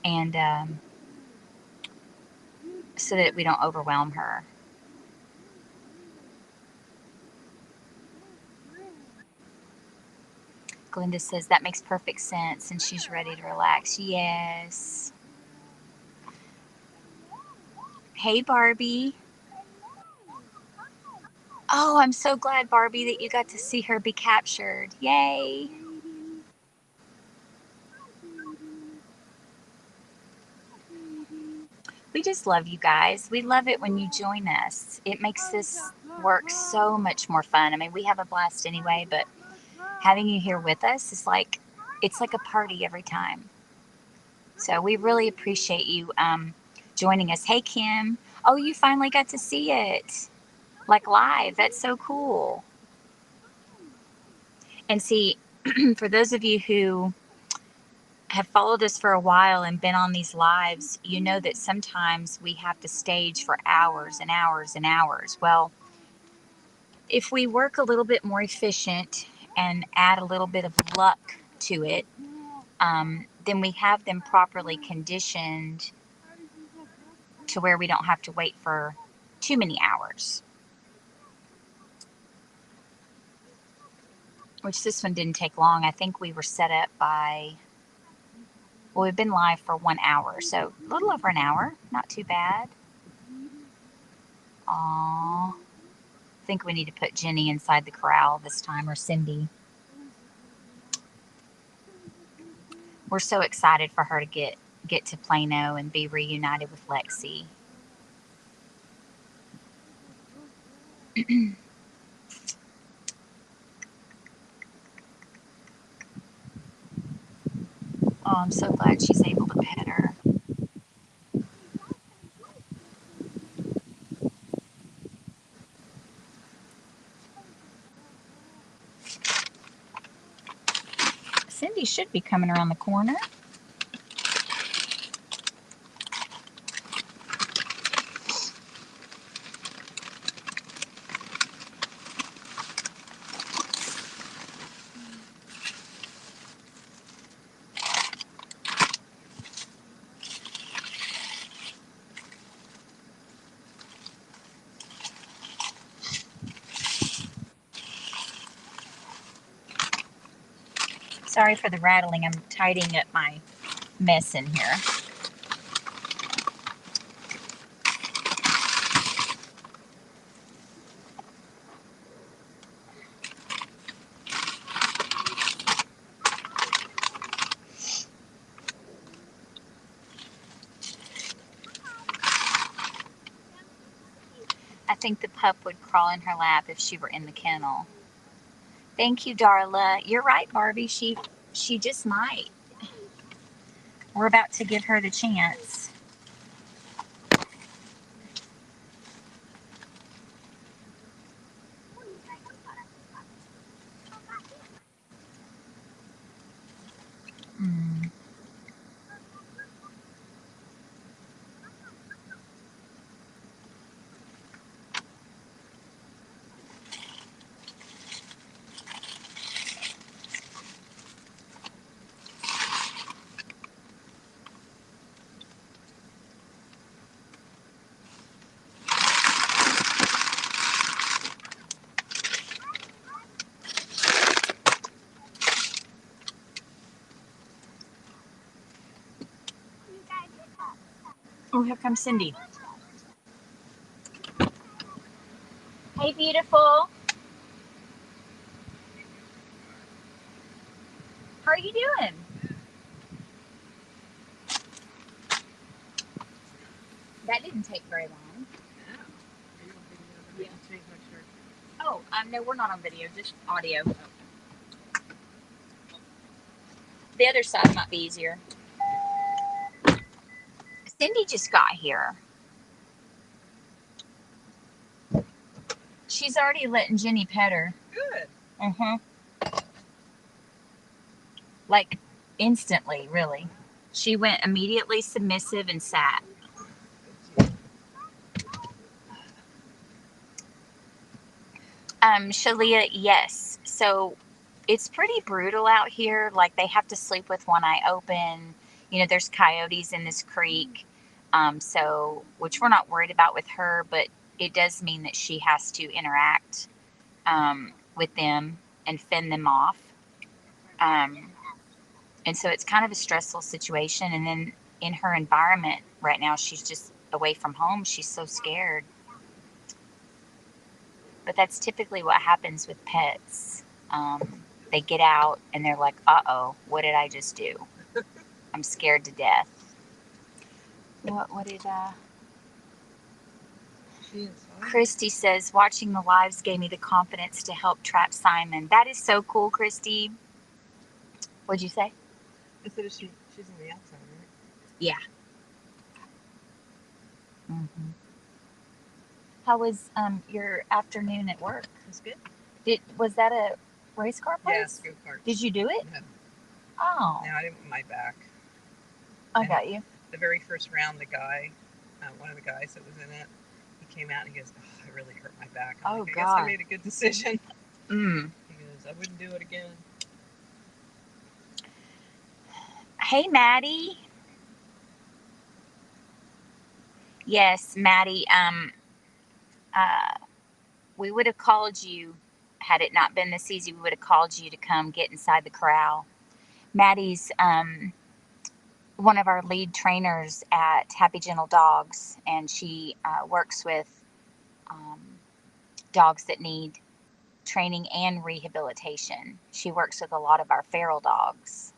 Speaker 2: and so that we don't overwhelm her. Glinda says that makes perfect sense and she's ready to relax. Yes. Hey, Barbie. Oh, I'm so glad, Barbie, that you got to see her be captured. Yay. We just love you guys. We love it when you join us. It makes this work so much more fun. I mean, we have a blast anyway, but having you here with us is like, it's like a party every time. So we really appreciate you joining us. Hey, Kim. Oh, you finally got to see it like live. That's so cool. And see, for those of you who have followed us for a while and been on these lives, you know that sometimes we have to stage for hours and hours and hours. Well, if we work a little bit more efficient and add a little bit of luck to it, then we have them properly conditioned to where we don't have to wait for too many hours. Which this one didn't take long. I think we were set up by, well, we've been live for 1 hour, so a little over an hour. Not too bad. Aww. I think we need to put Jenny inside the corral this time, or Cindy. We're so excited for her to get to Plano and be reunited with Lexi. Oh, I'm so glad she's able to pet her. Cindy should be coming around the corner. Sorry for the rattling. I'm tidying up my mess in here. I think the pup would crawl in her lap if she were in the kennel. Thank you, Darla. You're right, Barbie. She just might. We're about to give her the chance. Mm. Oh, here comes Cindy. Hey, beautiful. How are you doing? That didn't take very long.
Speaker 3: Yeah.
Speaker 2: Oh, No, we're not on video, just audio. The other side might be easier. Cindy just got here. She's already letting Jenny pet her.
Speaker 4: Good.
Speaker 2: Like instantly, really. She went immediately submissive and sat. Shalia, yes. So it's pretty brutal out here. Like they have to sleep with one eye open. You know, there's coyotes in this creek. So which we're not worried about with her, but it does mean that she has to interact with them and fend them off. And so it's kind of a stressful situation. And then in her environment right now, she's just away from home. She's so scared. But that's typically what happens with pets. They get out and they're like, uh-oh, what did I just do? I'm scared to death. What did Christy says, watching the lives gave me the confidence to help trap Simon. That is so cool, Christy. What'd you say?
Speaker 4: I said she's on the outside, right?
Speaker 2: Yeah. Mm-hmm. How was your afternoon at work?
Speaker 4: That's good.
Speaker 2: Was that a race car place?
Speaker 4: Yes, go kart.
Speaker 2: Did you do it?
Speaker 4: No.
Speaker 2: Oh.
Speaker 4: No, I didn't want my back.
Speaker 2: I got you.
Speaker 4: The very first round, the guy, one of the guys that was in it, he came out and he goes, "Oh, I really hurt my back." I'm like, I guess I made a good decision. He goes, "I wouldn't do it again."
Speaker 2: Hey, Maddie. Yes, Maddie. We would have called you had it not been this easy. We would have called you to come get inside the corral. Maddie's one of our lead trainers at Happy Gentle Dogs, and she works with dogs that need training and rehabilitation. She works with a lot of our feral dogs,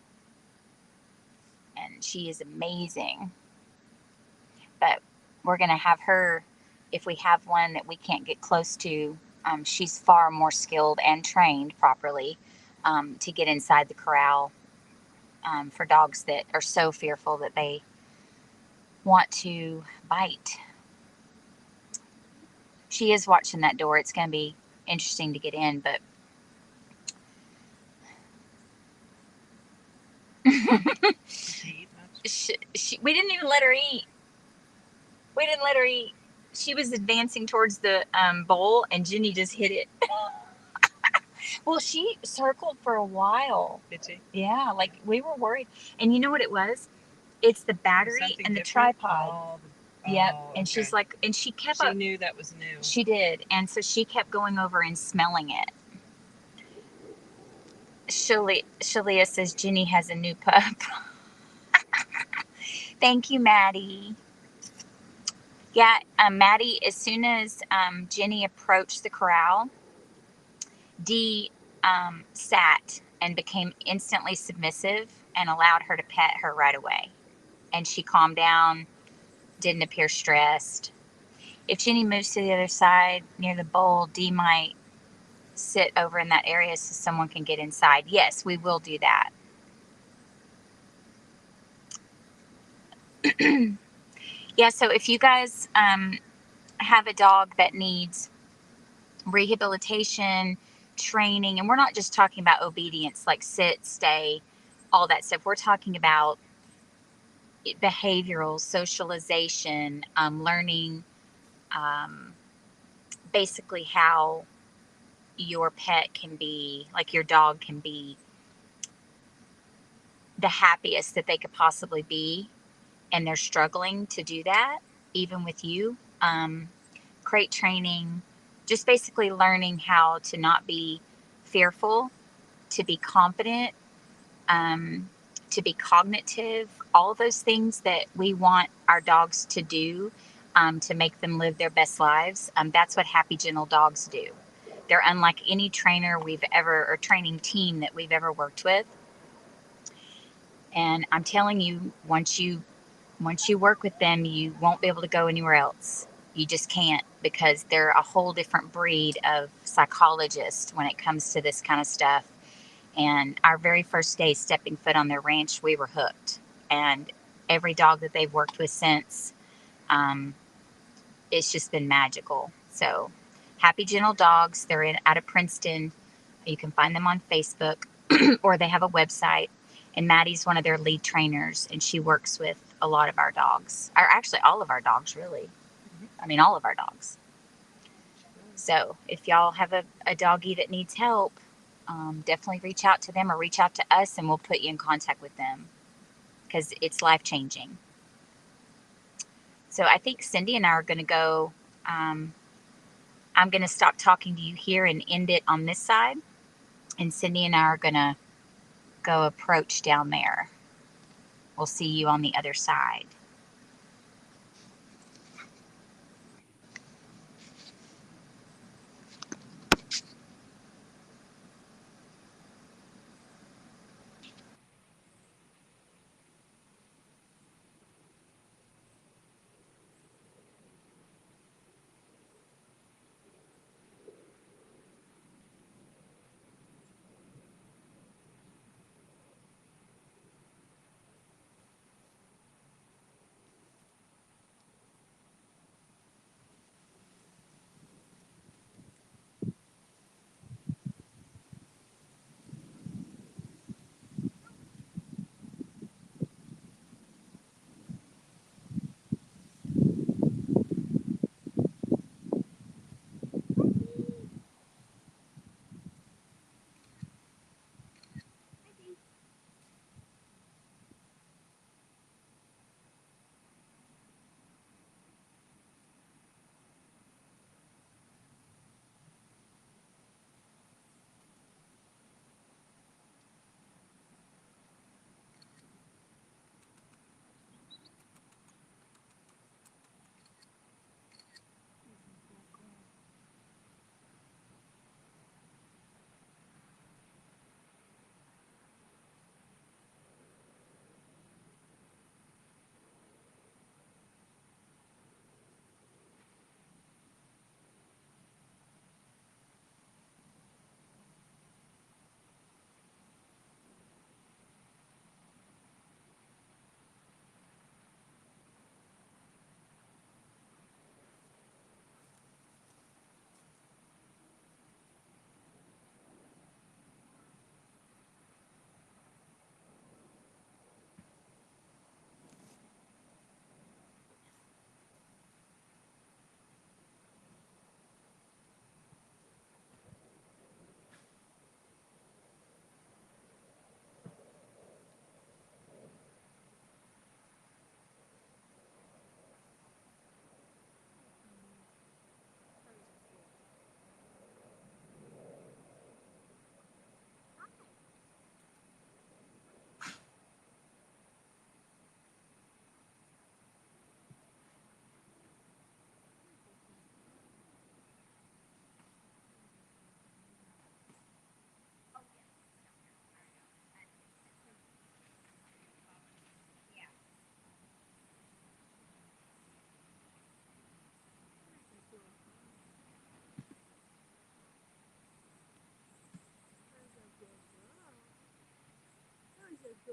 Speaker 2: and she is amazing. But we're going to have her, if we have one that we can't get close to, she's far more skilled and trained properly to get inside the corral for dogs that are so fearful that they want to bite. She is watching that door. It's going to be interesting to get in, but we didn't even let her eat. We didn't let her eat. She was advancing towards the bowl, and Jenny just hit it. Well, she circled for a while.
Speaker 4: Did she?
Speaker 2: Yeah, like we were worried. And you know what it was? It's the battery and the tripod. Yep. And she's like, and she kept
Speaker 4: She knew that was new.
Speaker 2: She did. And so she kept going over and smelling it. Shalia says Jenny has a new pup. Thank you, Maddie. Yeah, Maddie, as soon as Jenny approached the corral, Dee sat and became instantly submissive and allowed her to pet her right away. And she calmed down, didn't appear stressed. If Jenny moves to the other side near the bowl, Dee might sit over in that area so someone can get inside. Yes, we will do that. Yeah, so if you guys have a dog that needs rehabilitation, training, and we're not just talking about obedience, like sit, stay, all that stuff. We're talking about behavioral, socialization, learning basically how your pet can be, like your dog can be the happiest that they could possibly be, and they're struggling to do that, even with you. Crate training, just basically learning how to not be fearful, to be confident, to be cognitive, all those things that we want our dogs to do to make them live their best lives. That's what Happy Gentle Dogs do. They're unlike any trainer or training team that we've ever worked with. And I'm telling you, once you work with them, you won't be able to go anywhere else. You just can't, because they're a whole different breed of psychologists when it comes to this kind of stuff. And our very first day stepping foot on their ranch, we were hooked. And every dog that they've worked with since, um, it's just been magical. So, Happy Gentle Dogs, they're out of Princeton. You can find them on Facebook or they have a website. And Maddie's one of their lead trainers, and she works with a lot of our dogs, or actually all of our dogs, really. I mean, all of our dogs. So if y'all have a doggy that needs help, definitely reach out to them or reach out to us, and we'll put you in contact with them, because it's life-changing. So I think Cindy and I are going to go. I'm going to stop talking to you here and end it on this side. And Cindy and I are going to go approach down there. We'll see you on the other side.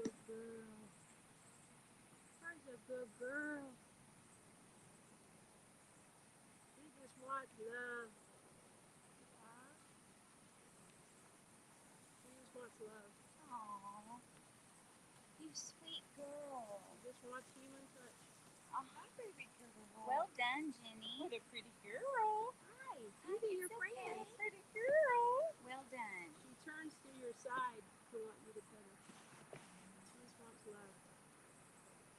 Speaker 3: Good girl. Where's a good girl? She just wants love. She just wants love.
Speaker 2: Aww, you sweet girl.
Speaker 3: She just wants human touch.
Speaker 2: Hi, baby girl. Well done, Jenny.
Speaker 4: What a pretty girl.
Speaker 3: Hi, Cindy, your friend.
Speaker 4: Pretty girl.
Speaker 2: Well done.
Speaker 3: She turns to your side to want you to pet her. She just wants love.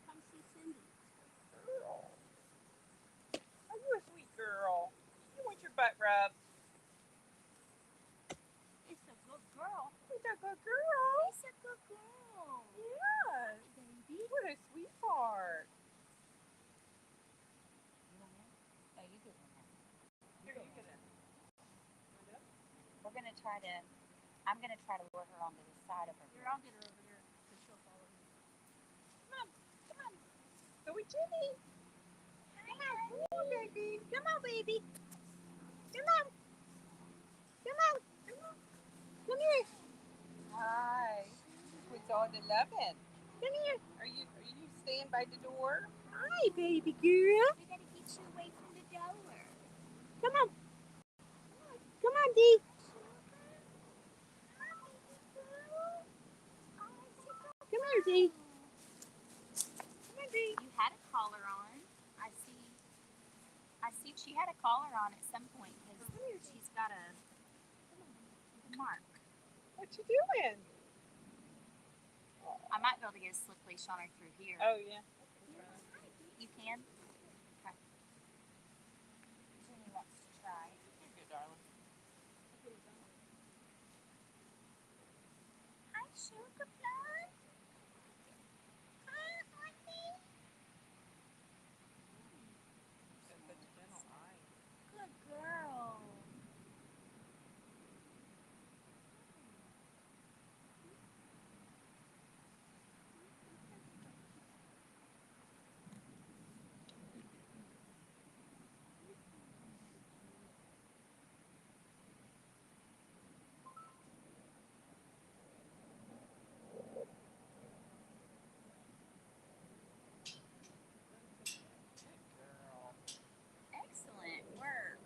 Speaker 3: Come see Cindy.
Speaker 4: Girl. Are you a sweet girl? You want your butt rubbed?
Speaker 3: It's a good girl.
Speaker 4: It's a good girl.
Speaker 3: It's a good girl.
Speaker 4: Yeah.
Speaker 3: Baby.
Speaker 4: What a sweetheart.
Speaker 2: You want in? Oh, you get in there.
Speaker 4: Here, you get in.
Speaker 2: We're going to try to, I'm going to try to lure her onto the side of her.
Speaker 3: Here, I'll get her over here so she'll follow me.
Speaker 4: Come on. Go with Jenny.
Speaker 2: Hi, Come on, baby. Come on, baby. Come on. Come on. Come here.
Speaker 4: Hi. It's on 11.
Speaker 2: Come here.
Speaker 4: Are you staying by the door?
Speaker 2: Hi, baby girl.
Speaker 1: We gotta get you away from the door.
Speaker 2: Come on. Come on, Dee. Come here, Dee. Come here, Dee.
Speaker 1: You had a collar on. I see she had a collar on at some point because she's got a mark.
Speaker 4: What you doing?
Speaker 1: I might be able to get a slip leash on her through here.
Speaker 4: Oh, yeah.
Speaker 1: You can? Okay. Jenny wants to try.
Speaker 4: You're good, darling.
Speaker 1: Hi, Sugar Plum. Hi, honey.
Speaker 4: Got such gentle eyes.
Speaker 1: Good girl. Excellent work.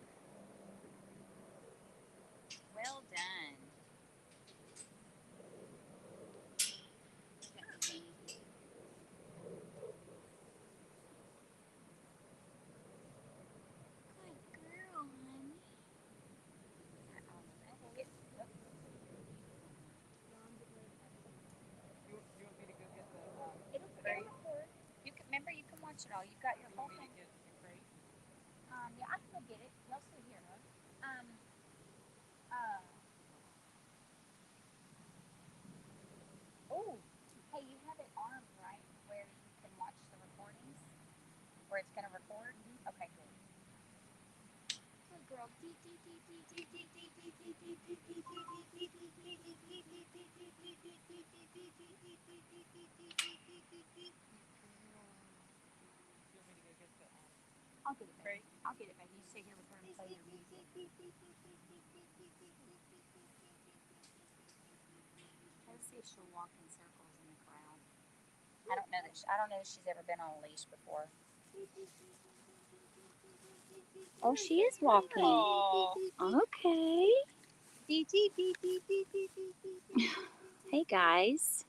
Speaker 1: Well done. Look at me. Good girl, honey.
Speaker 4: You want me to go get the
Speaker 1: It'll
Speaker 4: crate?
Speaker 1: record. You can remember you can watch it all. You've got your
Speaker 4: You
Speaker 1: whole
Speaker 4: want me
Speaker 1: thing.
Speaker 4: to get the crate?
Speaker 1: Yeah, I can go get it. Y'all stay here. Uh. Oh, hey, you have it armed, right? Where you can watch the recordings? Where it's gonna record? Okay, good. Good girl.
Speaker 4: You want me to go get the
Speaker 1: I'll get it, baby.
Speaker 4: crate?
Speaker 1: I'll get it, baby. You stay here with her and play your music. Let's see if she'll walk in circles in the crowd. I don't know that she's ever been on a leash before. Oh, she is walking.
Speaker 4: Oh.
Speaker 1: Okay. Hey, guys.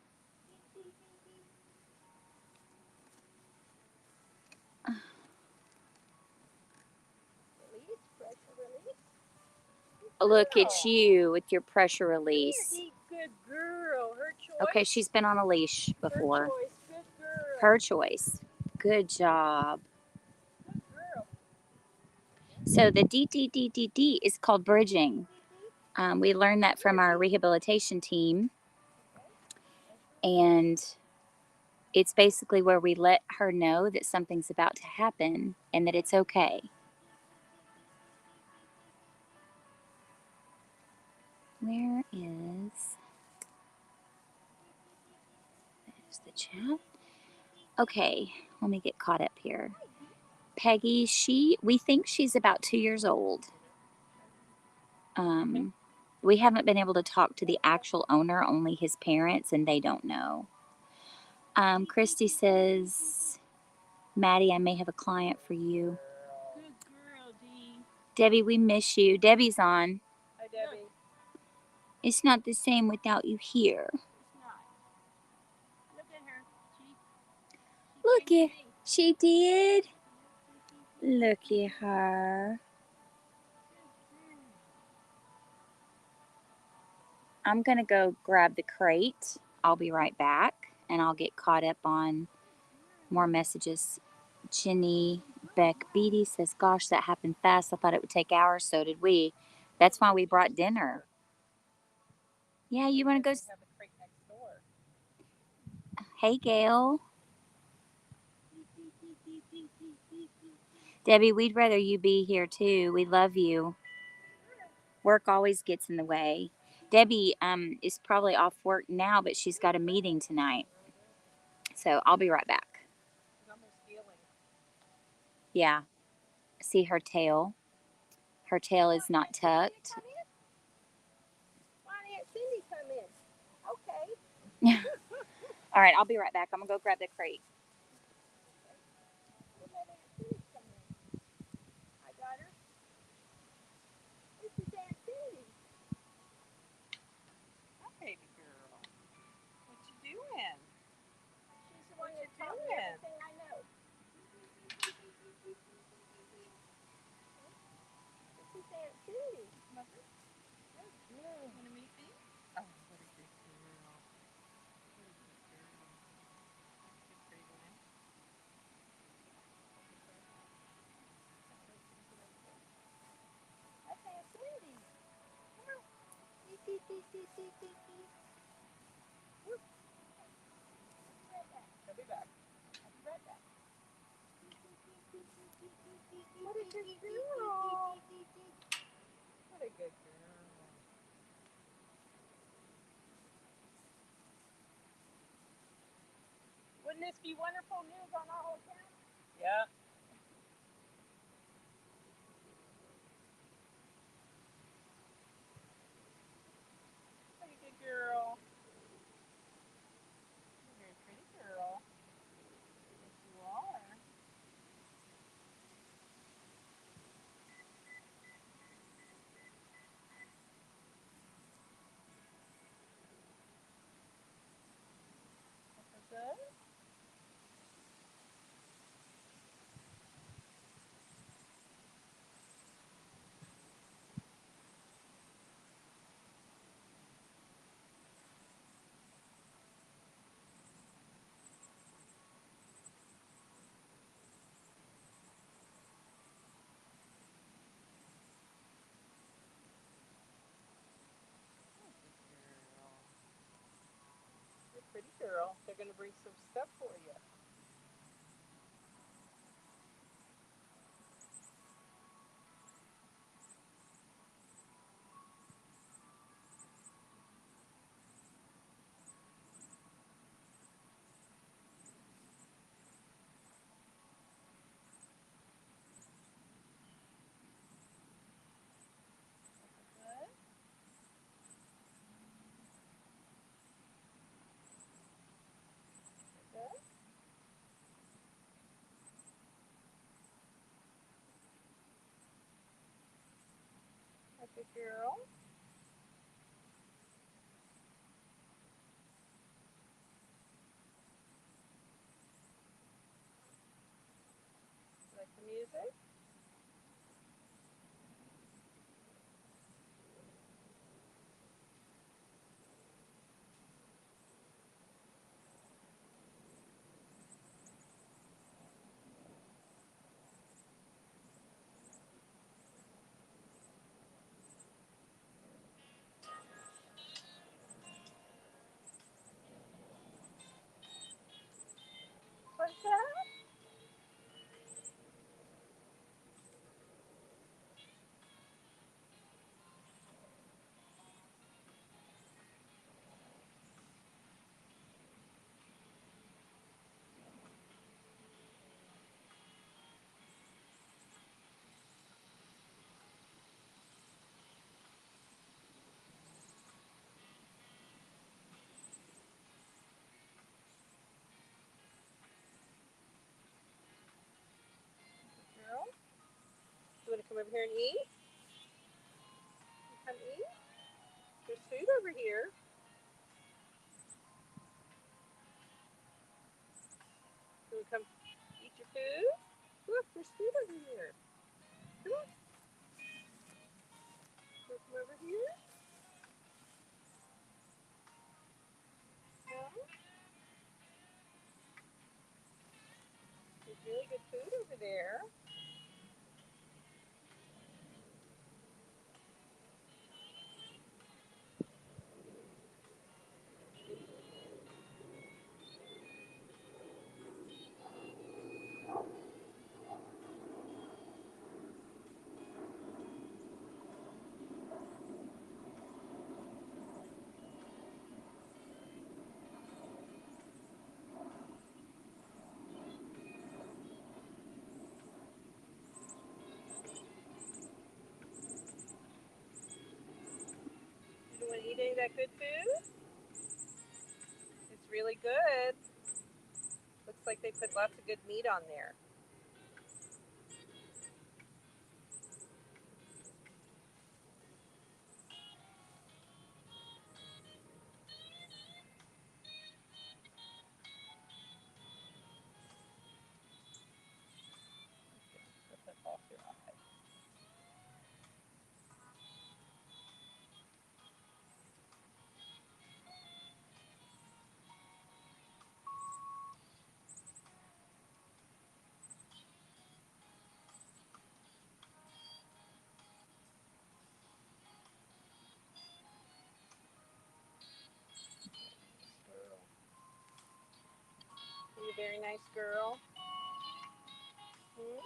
Speaker 1: Look at you with your pressure release.
Speaker 3: Good girl. Her choice.
Speaker 1: Okay, she's been on a leash before.
Speaker 3: Her choice. Good girl.
Speaker 1: Her choice. Good job.
Speaker 3: Good girl.
Speaker 1: So the D is called bridging. We learned that from our rehabilitation team. And it's basically where we let her know that something's about to happen and that it's okay. Where is... There's the chat. Okay, let me get caught up here. Peggy, we think she's about 2 years old. We haven't been able to talk to the actual owner, only his parents, and they don't know. Christy says, Maddie, I may have a client for you.
Speaker 3: Good girl, Dee.
Speaker 1: Debbie, we miss you. Debbie's on.
Speaker 3: Hi, Debbie.
Speaker 1: It's not the same without you here.
Speaker 3: It's not. Look at her.
Speaker 1: Look
Speaker 3: came
Speaker 1: at,
Speaker 3: to me.
Speaker 1: she did. Look at her. I'm gonna go grab the crate. I'll be right back, and I'll get caught up on more messages. Jenny Beck Beatty says, gosh, that happened fast. I thought it would take hours. So did we. That's why we brought dinner. Yeah, you want to go?
Speaker 4: We have the crate next door.
Speaker 1: Hey, Gail. Debbie, we'd rather you be here too. We love you. Work always gets in the way. Debbie is probably off work now, but she's got a meeting tonight. So I'll be right back.
Speaker 4: She's almost healing.
Speaker 1: Yeah. see her tail. Her tail is not tucked.
Speaker 3: Why didn't Cindy come in? Okay.
Speaker 1: All right, I'll be right back. I'm going to go grab the crate.
Speaker 3: Well, let Aunt Cindy come in. I got her. This is Aunt Cindy.
Speaker 4: Hi, baby girl. What you doing?
Speaker 3: She's the one that taught me everything I know. This is Aunt Cindy.
Speaker 4: Mother? Oh, good. Want to meet me? Oh, what a good girl. What a good girl. Good crate in.
Speaker 3: That's Aunt Cindy. Come on. Dee, dee, dee, dee, dee, dee, dee. Whoop. I'll be right back.
Speaker 4: I'll be back.
Speaker 3: I'll be right back. What a good girl.
Speaker 4: What a good girl.
Speaker 3: Wouldn't this be wonderful news on our whole town?
Speaker 4: Yeah. What a good girl. You're a pretty girl. Yes, you are. That's good. You're a pretty girl. They're going to bring some stuff for you. Good. Good. That's a girl. Like the music? What's that? Girl? You want to come over here and eat? Come eat? There's food over here. You want to come eat your food? Look, there's food over here. Come on. You want to come over here? No? There's really good food over there. eat any of that good food? It's really good. Looks like they put lots of good meat on there. Put that off your eye. Girl. Are you a very nice girl? Hmm?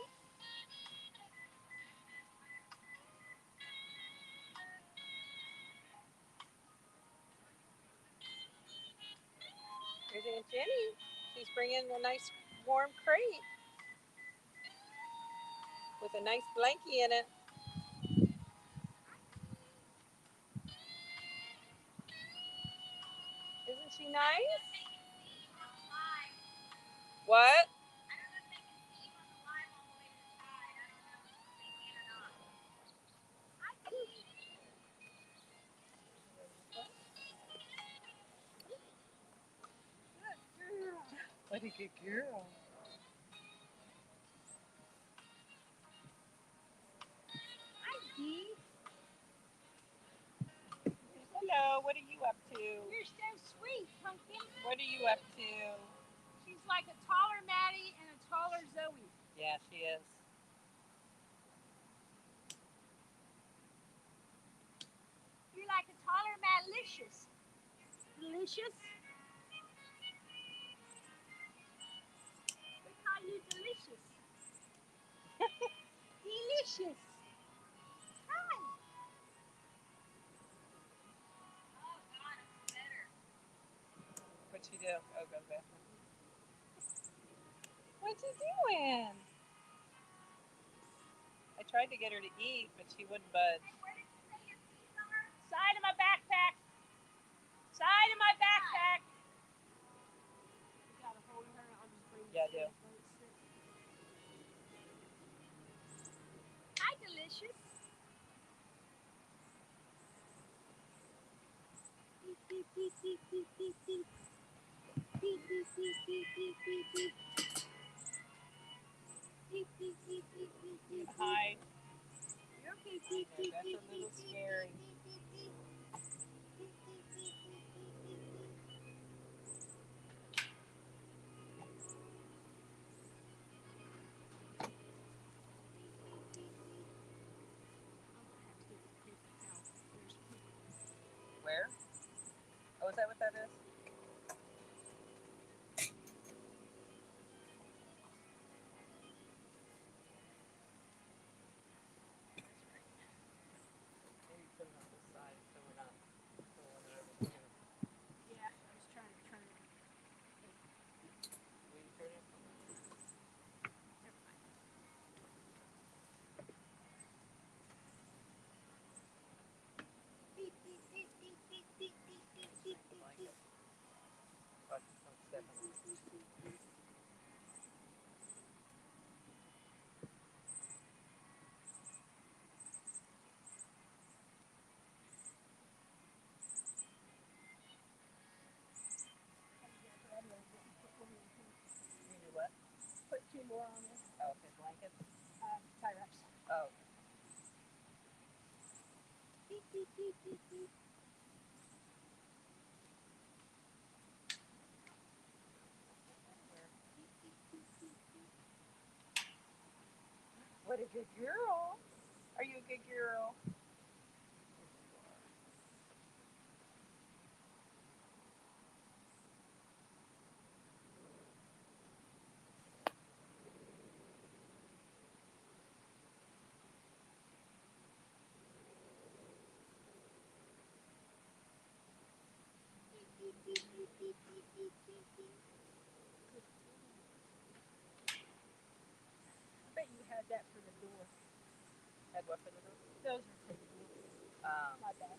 Speaker 4: Here's Aunt Jenny. She's bringing a nice warm crate with a nice blankie in it. Isn't she nice? What? What a good girl. Hello, what are you up to?
Speaker 3: You're so sweet, Pumpkin.
Speaker 4: What are you up to?
Speaker 3: She's like a taller Maddie and a taller Zoe.
Speaker 4: Yeah, she is.
Speaker 3: You're like a taller Madlicious. Delicious? We call you Delicious. Delicious. Hi.
Speaker 4: What'd she do? Oh, go to the bathroom. What's she doing? I tried to get her to eat, but she wouldn't budge.
Speaker 3: Side of my backpack. Side of my backpack. You gotta hold her. I'll just bring
Speaker 4: Yeah, I do.
Speaker 3: Hi, Delicious. Beep, beep, beep, beep, beep, beep, beep. Beep, beep, beep, beep, beep, beep, beep. Beep, beep, beep, beep, beep, beep.
Speaker 4: Hide.
Speaker 3: You're okay. Beep, beep,
Speaker 4: That's
Speaker 3: beep,
Speaker 4: a little
Speaker 3: beep,
Speaker 4: scary.
Speaker 3: beep, beep, beep. Beep, beep, beep, beep, beep, beep, beep.
Speaker 4: Where? Oh, is that what that is? Maybe put it on this side so we're not pulling it over here.
Speaker 3: Yeah, I was trying to turn it.
Speaker 4: Will you turn it?
Speaker 3: Never mind. Beep, beep, beep, beep, beep, beep, beep, beep, beep,
Speaker 4: Just
Speaker 3: beep,
Speaker 4: like
Speaker 3: beep.
Speaker 4: it. Watch it, don't step on it. You do what?
Speaker 3: Put two more on there.
Speaker 4: Oh, his blankets?
Speaker 3: Tie wraps.
Speaker 4: Oh.
Speaker 3: Beep, beep, beep, beep, beep.
Speaker 4: What a good girl. Are you a good girl?
Speaker 3: Beep, beep, beep, beep, beep, beep, beep, beep. I bet you had that for the door.
Speaker 4: Had what for the door?
Speaker 3: Those are for the door. My bad.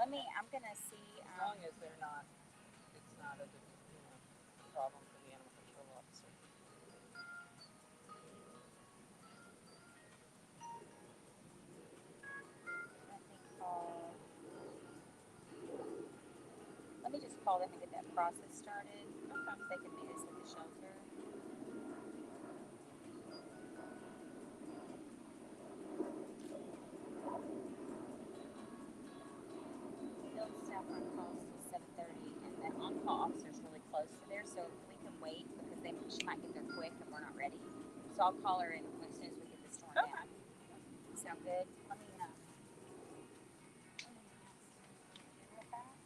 Speaker 1: I'm gonna see.
Speaker 4: As long as they're not, it's not a problem for the animal control officer.
Speaker 1: Let me just call them and get that process started. Sometimes they can meet us at the shelter. Field staff run calls till 7:30, and the on-call officer's really close to there, so we can wait because she might get there quick and we're not ready. So I'll call her as soon as we get the storm down. Sound good? Let me real fast,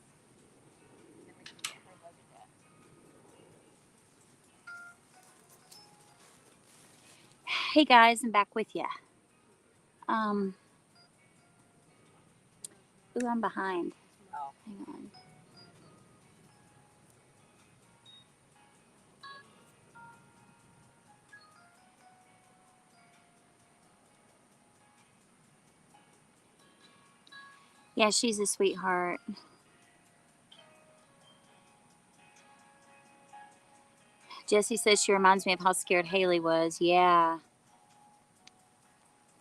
Speaker 1: and then we can get her loaded up. Hey guys, I'm back with you. Ooh, I'm behind.
Speaker 4: Oh.
Speaker 1: Hang on. Yeah, she's a sweetheart. Jessie says she reminds me of how scared Haley was. Yeah.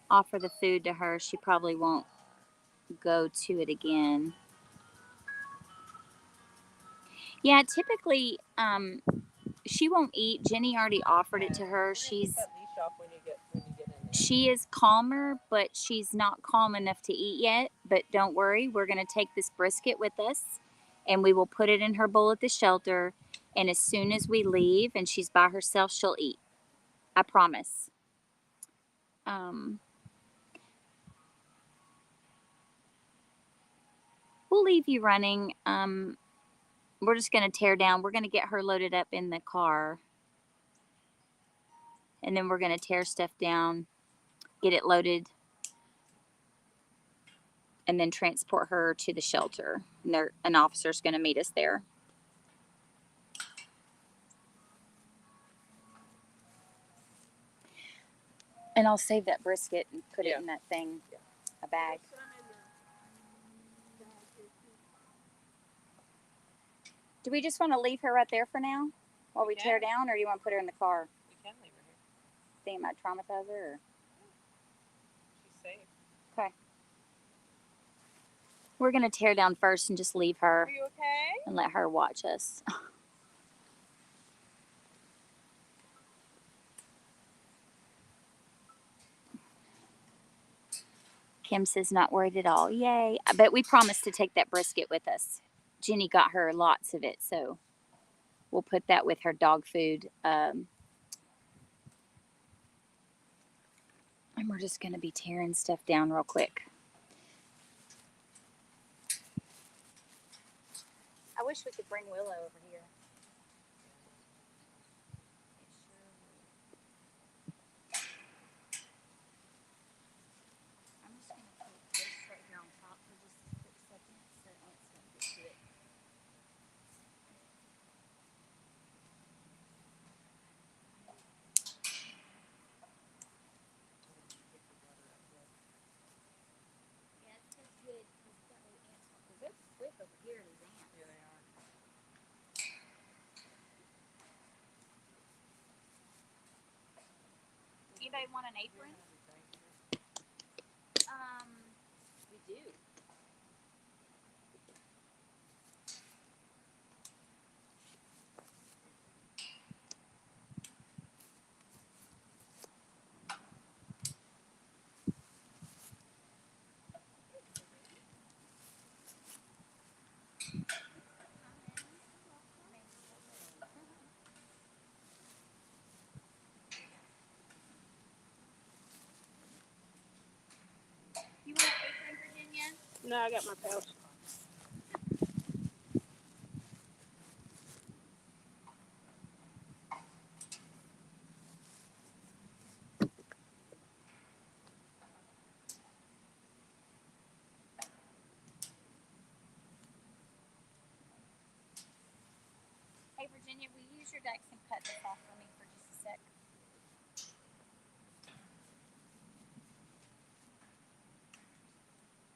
Speaker 1: Offer the food to her. She probably won't go to it again. Yeah, typically, she won't eat. Jenny already offered it to her.
Speaker 4: Keep that leash off when you get in there.
Speaker 1: She is calmer, but she's not calm enough to eat yet. But don't worry, we're going to take this brisket with us and we will put it in her bowl at the shelter. And as soon as we leave and she's by herself, she'll eat. I promise. We'll leave you running. We're just going to tear down. We're going to get her loaded up in the car. And then we're going to tear stuff down, get it loaded, and then transport her to the shelter. And an officer's going to meet us there. And I'll save that brisket and put it in that thing, a bag. Do we just want to leave her right there for now while we tear down, or do you want to put her in the car?
Speaker 4: We can leave her here.
Speaker 1: Think it might traumatize her? Or?
Speaker 4: She's safe.
Speaker 1: Okay. We're going to tear down first and just leave her.
Speaker 4: Are you okay?
Speaker 1: And let her watch us. Kim says not worried at all. Yay. But we promised to take that brisket with us. Jenny got her lots of it, so we'll put that with her dog food. And we're just going to be tearing stuff down real quick. I wish we could bring Willow over here. I'm just going to put this right here on top for just a quick second so it's going to get to it. Yeah, it's good because that little ants, because they're quick over here, these ants.
Speaker 4: Yeah, they are.
Speaker 1: Anybody want an apron? We do. You want an apron, Virginia?
Speaker 3: No, I got my pouch.
Speaker 1: Hey, Virginia, will you use your Dex and cut this off for me for just a sec?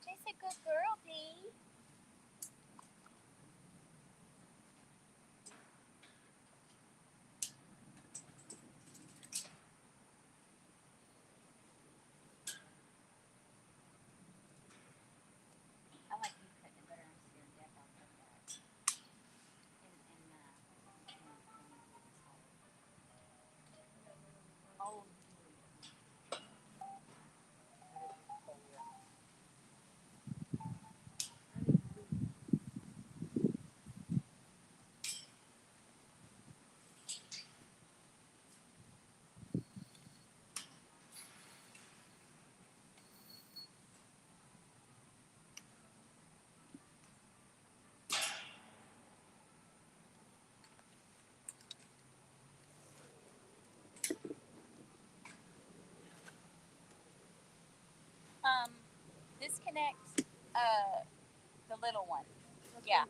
Speaker 1: She's a good girl, Dee. connect the little one. Yeah.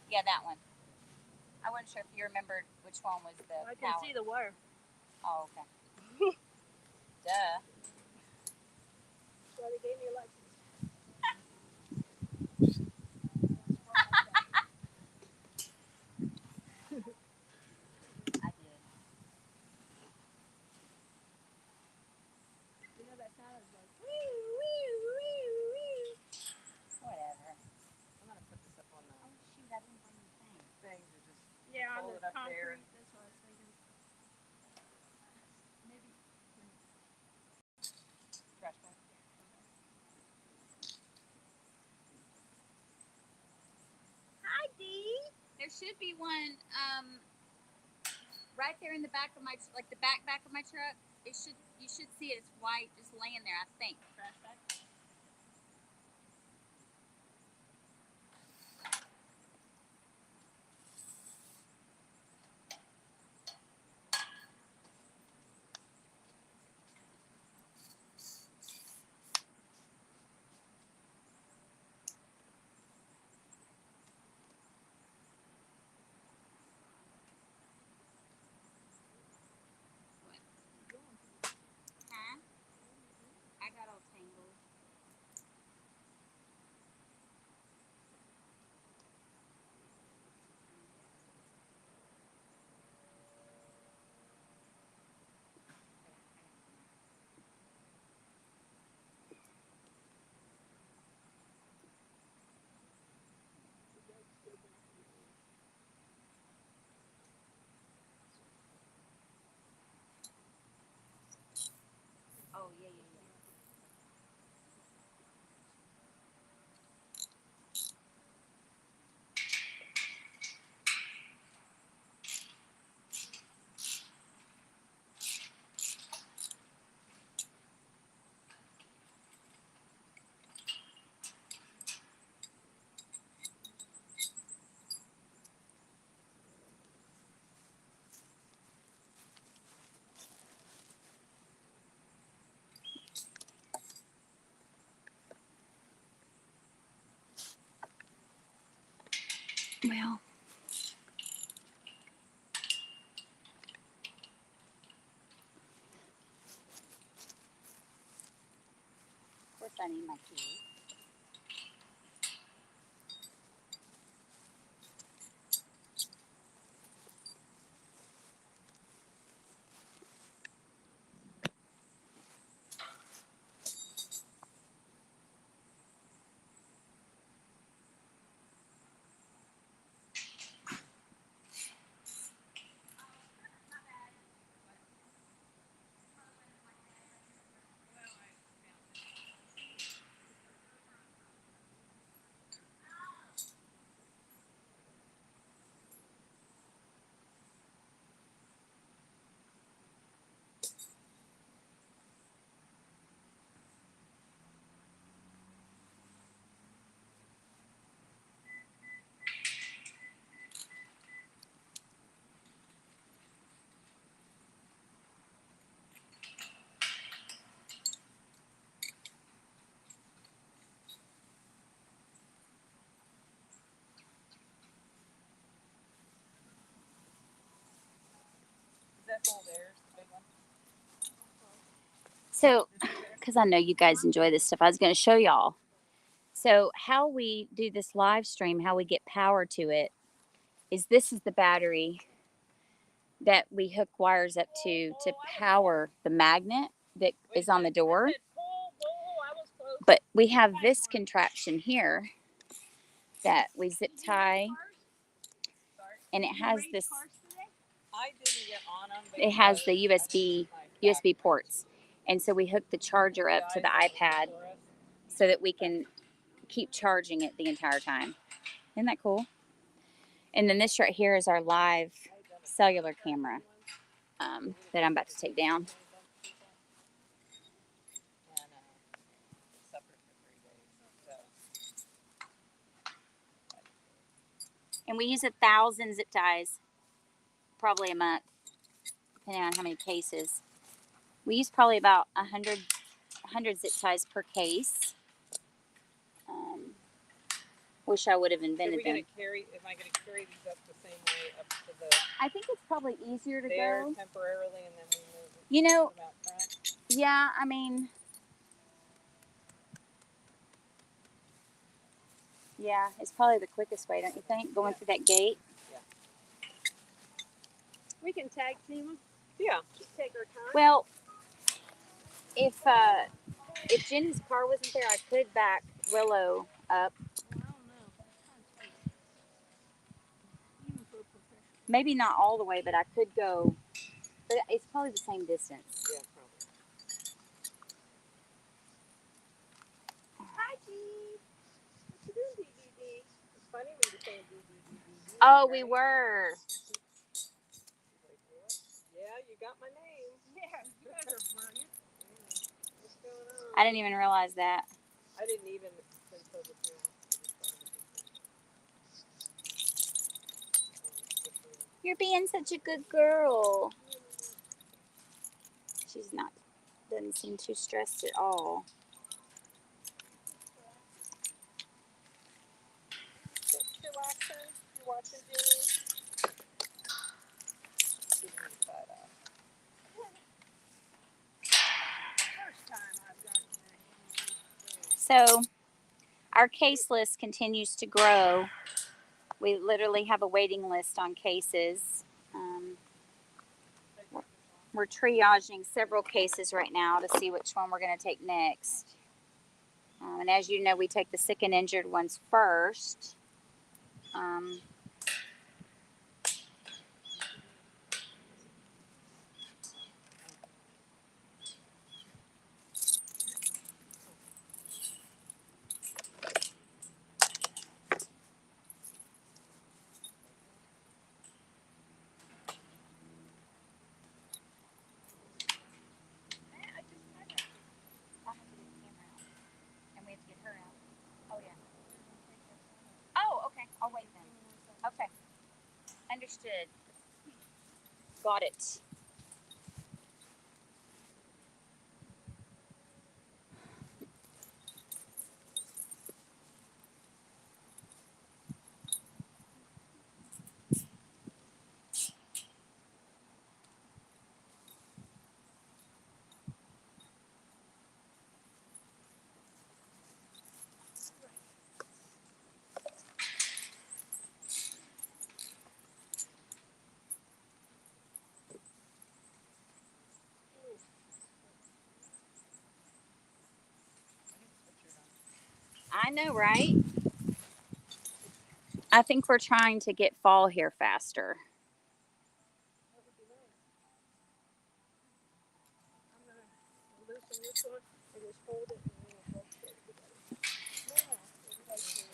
Speaker 1: Yeah, that one. I wasn't sure if you remembered which one was the
Speaker 3: I can
Speaker 1: power.
Speaker 3: see the wire.
Speaker 1: Oh, okay. Duh.
Speaker 3: So they gave me a license.
Speaker 1: I did.
Speaker 3: You know that sound is like wee wee wee wee.
Speaker 1: Whatever.
Speaker 4: I'm gonna put this up on the
Speaker 1: Oh shoot, I didn't bring the thing.
Speaker 4: thing to just
Speaker 3: Yeah, on
Speaker 4: Pull
Speaker 3: the
Speaker 4: it up there.
Speaker 3: concrete. That's what I was thinking.
Speaker 1: Maybe. Trash bag. Hi, Dee. There should be one right there in the back of my, like the back of my truck. It should, you should see it. It's white, just laying there. I think. Trash bag. Huh? I got all tangled. Oh yeah, yeah, yeah. Well, of course I need my keys.
Speaker 4: Is that full theirs, the big one?
Speaker 1: So, because I know you guys enjoy this stuff, I was going to show y'all. So, how we do this live stream, how we get power to it, is this is the battery that we hook wires up to power the magnet that is on the door. But we have this contraption here that we zip tie, and it has this.
Speaker 4: I didn't get on them.
Speaker 1: It has the USB ports, and so we hook the charger up to the iPad so that we can keep charging it the entire time. Isn't that cool? And then this right here is our live cellular camera that I'm about to take down.
Speaker 4: And separate for 3 days. So.
Speaker 1: And we use 1,000 zip ties, probably a month, depending on how many cases. We use probably about 100 zip ties per case. Wish I would have
Speaker 4: Am I
Speaker 1: invented them.
Speaker 4: going to carry these up the same way up to the
Speaker 1: I think it's probably easier to
Speaker 4: there
Speaker 1: go.
Speaker 4: temporarily, and then we move it
Speaker 1: You know,
Speaker 4: about front?
Speaker 1: yeah, I mean, yeah, it's probably the quickest way, don't you think? Going through that gate.
Speaker 3: We can tag team them.
Speaker 4: Yeah.
Speaker 3: Just take our time.
Speaker 1: Well, if Jenny's car wasn't there, I could back Willow up.
Speaker 3: I don't know. Even for a professional.
Speaker 1: Maybe not all the way, but I could go. But it's probably the same distance.
Speaker 4: Yeah, probably.
Speaker 3: Hi, G. What you doing, DDD?
Speaker 4: It's funny we were saying DDDDD.
Speaker 1: Oh, we were.
Speaker 4: Yeah, you got my name.
Speaker 3: Yeah, you guys are brilliant.
Speaker 4: What's going on?
Speaker 1: I didn't even realize that.
Speaker 4: I didn't even until just now.
Speaker 1: You're being such a good girl. She's not. Doesn't seem too stressed at all.
Speaker 4: Chillaxing? You watching Jenny? Give me the side eye.
Speaker 3: First time I've gotten that.
Speaker 1: So, our case list continues to grow. We literally have a waiting list on cases. We're triaging several cases right now to see which one we're going to take next. And as you know, we take the sick and injured ones first. And we have to get her out. Oh, yeah. Oh, okay. I'll wait then. Okay. Understood. Got it. I know, right? I think we're trying to get fall here faster.
Speaker 3: That would be nice. I'm going to loosen this one and just hold it and then we'll both get it together. No, everybody can.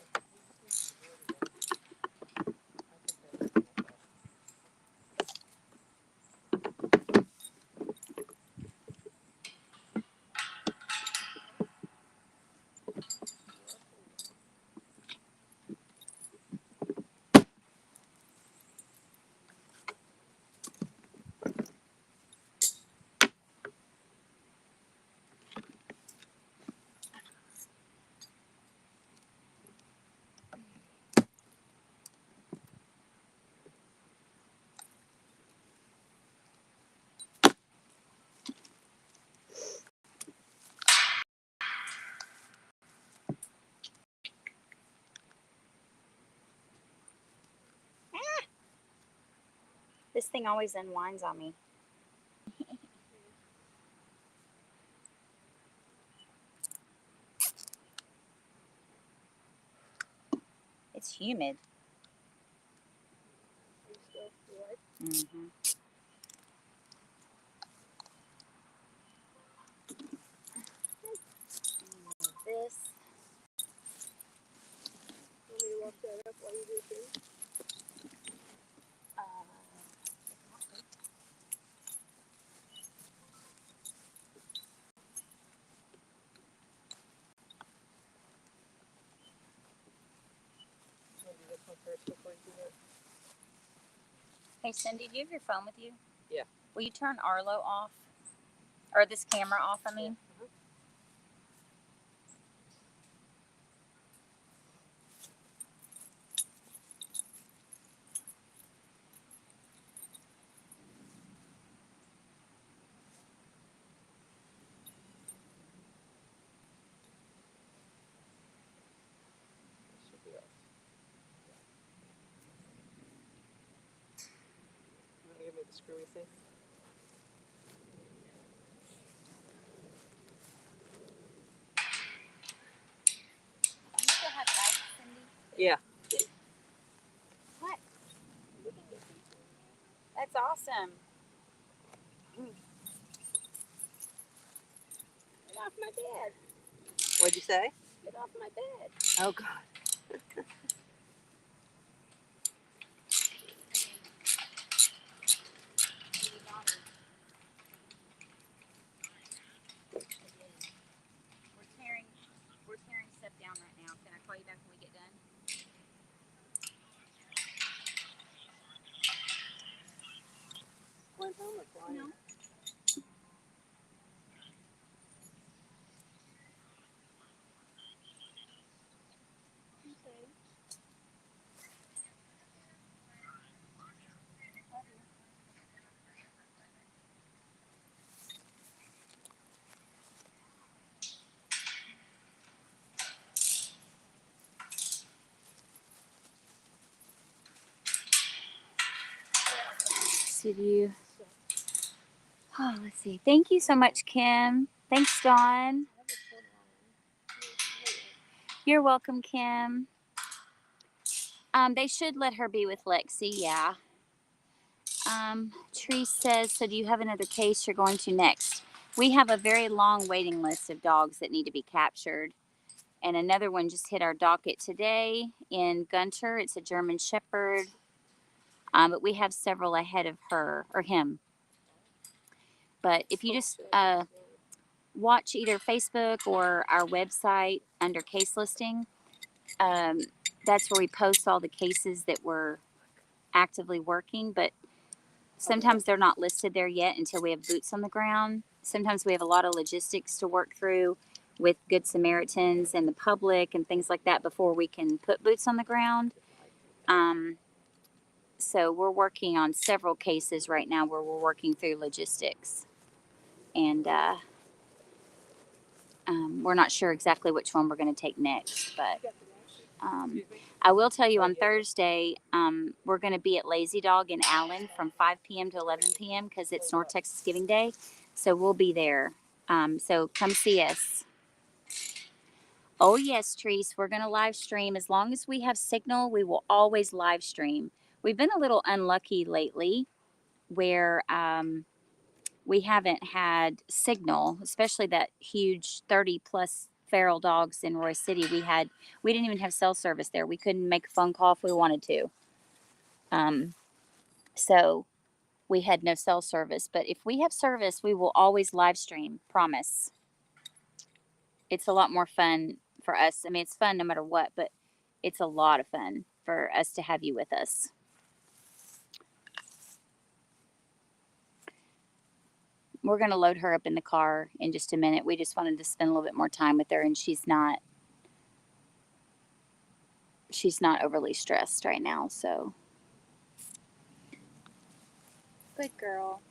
Speaker 1: This thing always unwinds on me. It's humid. Mm-hmm. This.
Speaker 3: Want me to walk that up while you do things?
Speaker 1: Hey, Cindy, do you have your phone with you?
Speaker 4: Yeah.
Speaker 1: Will you turn Arlo off? Or this camera off, I mean?
Speaker 4: Yeah. screwy thing.
Speaker 1: You still have ice, Cindy?
Speaker 4: Yeah.
Speaker 1: What? That's awesome.
Speaker 3: Get off my bed.
Speaker 4: What'd you say?
Speaker 3: Get off my bed.
Speaker 4: Oh God.
Speaker 1: We're tearing stuff down right now. Can I call you back when we get done?
Speaker 3: Went home with one.
Speaker 1: No.
Speaker 3: Okay.
Speaker 1: Did you? Oh, let's see. Thank you so much, Kim. Thanks, Dawn. You're welcome, Kim. They should let her be with Lexi, yeah. Tree says, so do you have another case you're going to next? We have a very long waiting list of dogs that need to be captured. And another one just hit our docket today in Gunter. It's a German Shepherd. But we have several ahead of her or him. But if you just watch either Facebook or our website under case listing, that's where we post all the cases that we're actively working. But sometimes they're not listed there yet until we have boots on the ground. Sometimes we have a lot of logistics to work through with Good Samaritans and the public and things like that before we can put boots on the ground. So we're working on several cases right now where we're working through logistics. And we're not sure exactly which one we're going to take next. But I will tell you on Thursday, we're going to be at Lazy Dog in Allen from 5 p.m. to 11 p.m. because it's North Texas Giving Day. So we'll be there. So come see us. Oh, yes, Treese, we're going to live stream. As long as we have signal, we will always live stream. We've been a little unlucky lately where we haven't had signal, especially that huge 30 plus feral dogs in Roy City. We didn't even have cell service there. We couldn't make a phone call if we wanted to. So we had no cell service. But if we have service, we will always live stream. Promise. It's a lot more fun for us. I mean, it's fun no matter what, but it's a lot of fun for us to have you with us. We're going to load her up in the car in just a minute. We just wanted to spend a little bit more time with her, and she's not overly stressed right now, so. Good girl.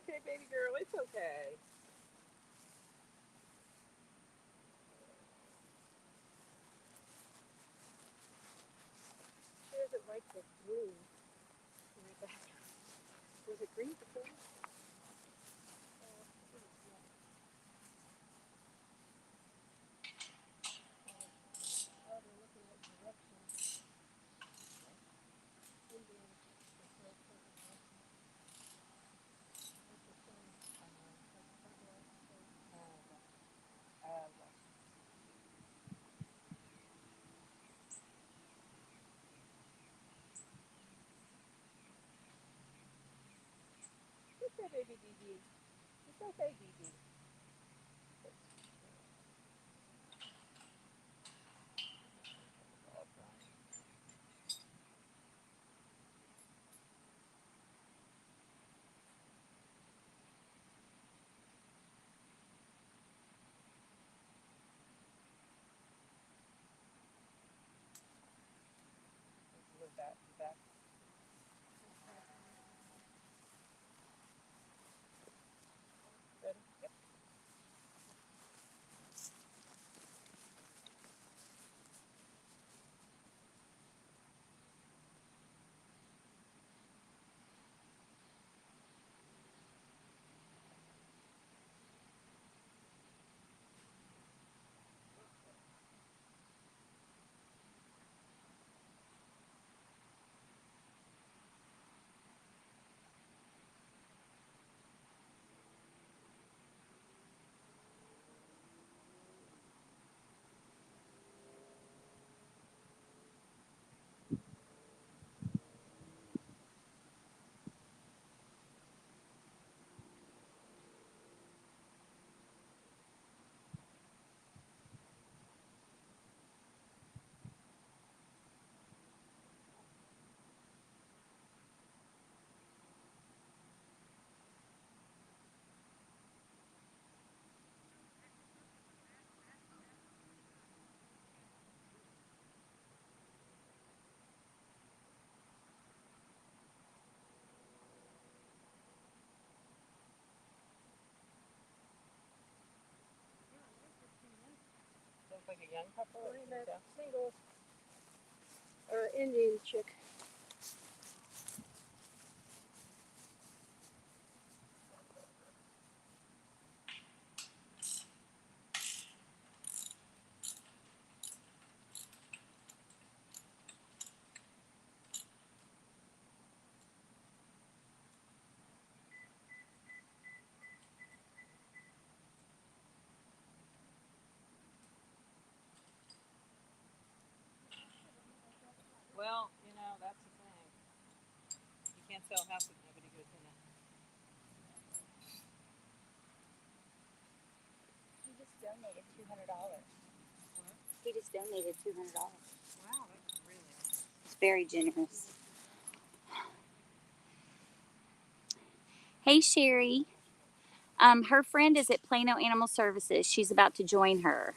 Speaker 4: okay, baby girl. It's okay.
Speaker 3: She doesn't like the green. Was it green before?
Speaker 4: It's okay, baby Dee. It's okay, Dee. Back. Ready? Yep. Looks like a young couple.
Speaker 3: That single or Indian chick.
Speaker 4: Well, that's the thing. You can't sell a house if nobody goes in it.
Speaker 1: He just donated $200. He just donated $200.
Speaker 4: Wow, that's really nice.
Speaker 1: It's very generous. Hey, Sherry. Her friend is at Plano Animal Services. She's about to join her.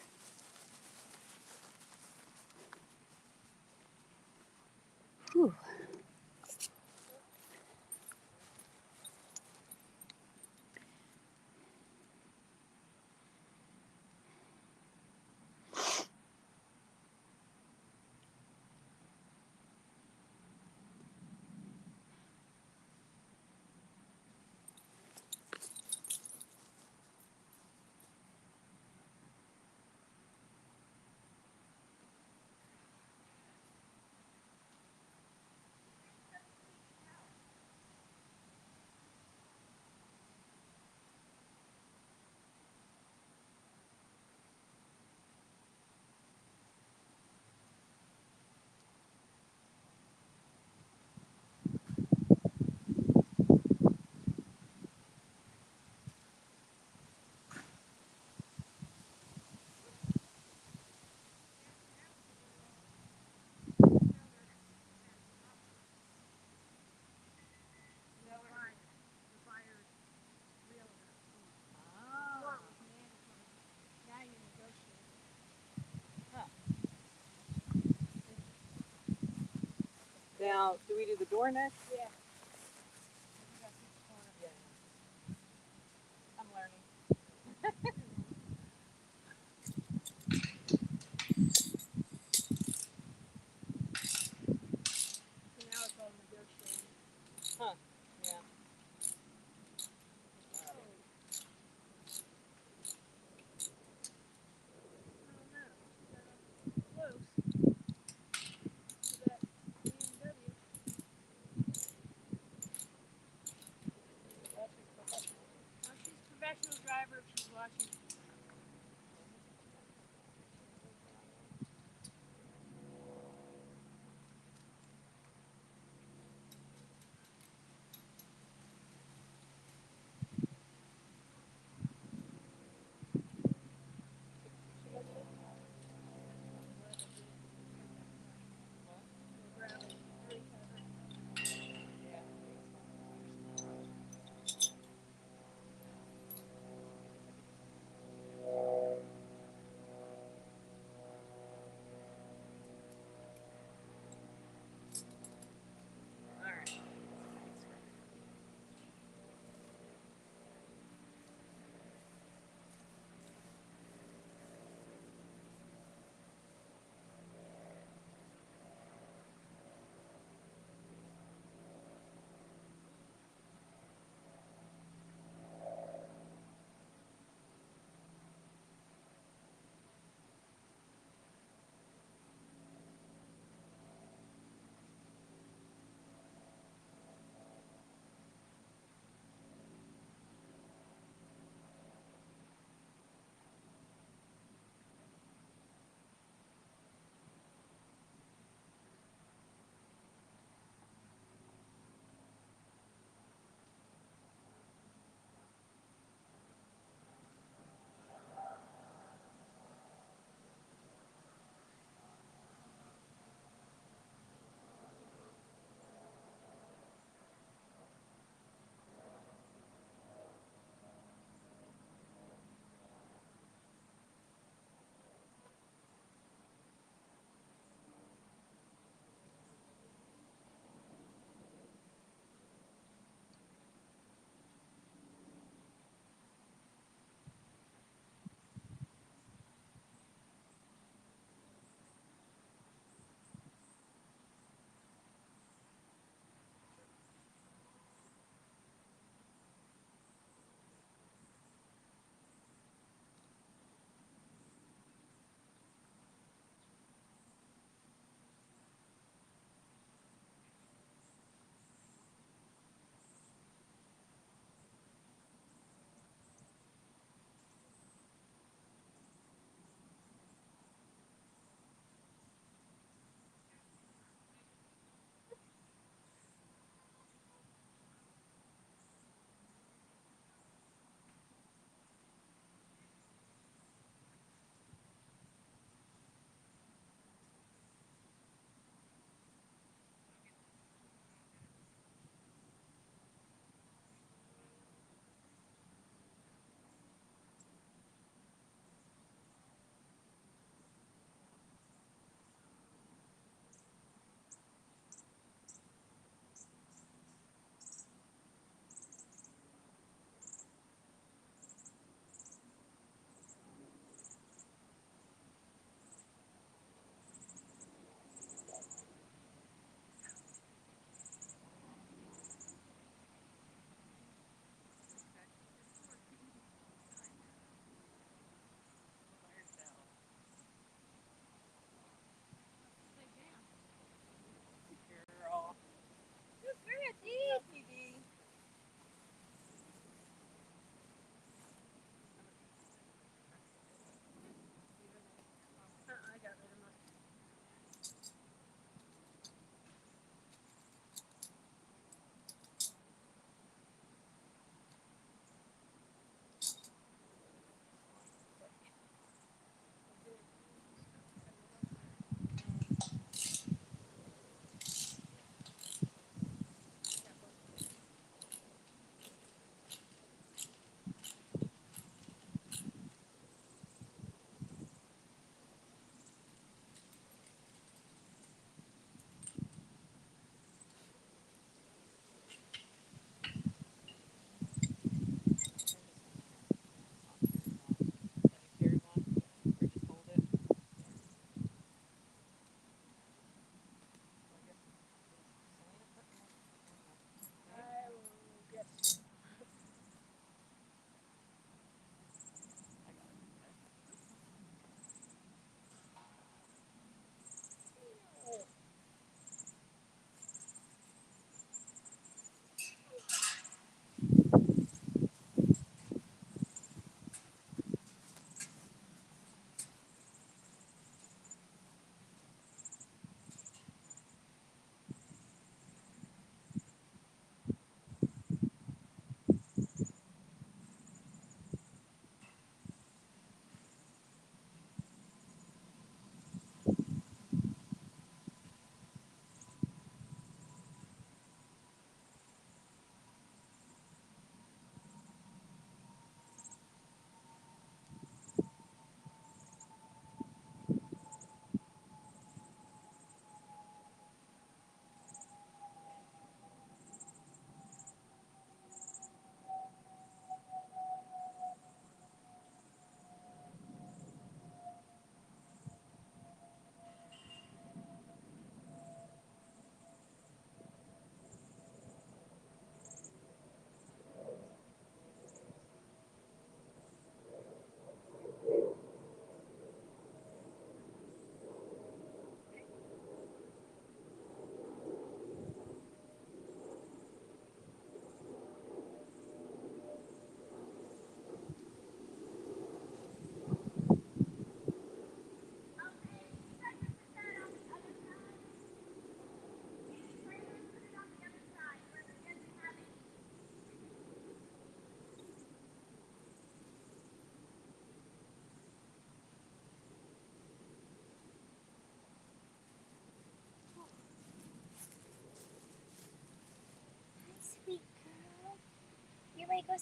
Speaker 1: Whew.
Speaker 4: Now, do we do the door next?
Speaker 3: Yeah.
Speaker 4: Yeah. Huh. Yeah.
Speaker 3: Professional driver if she's watching.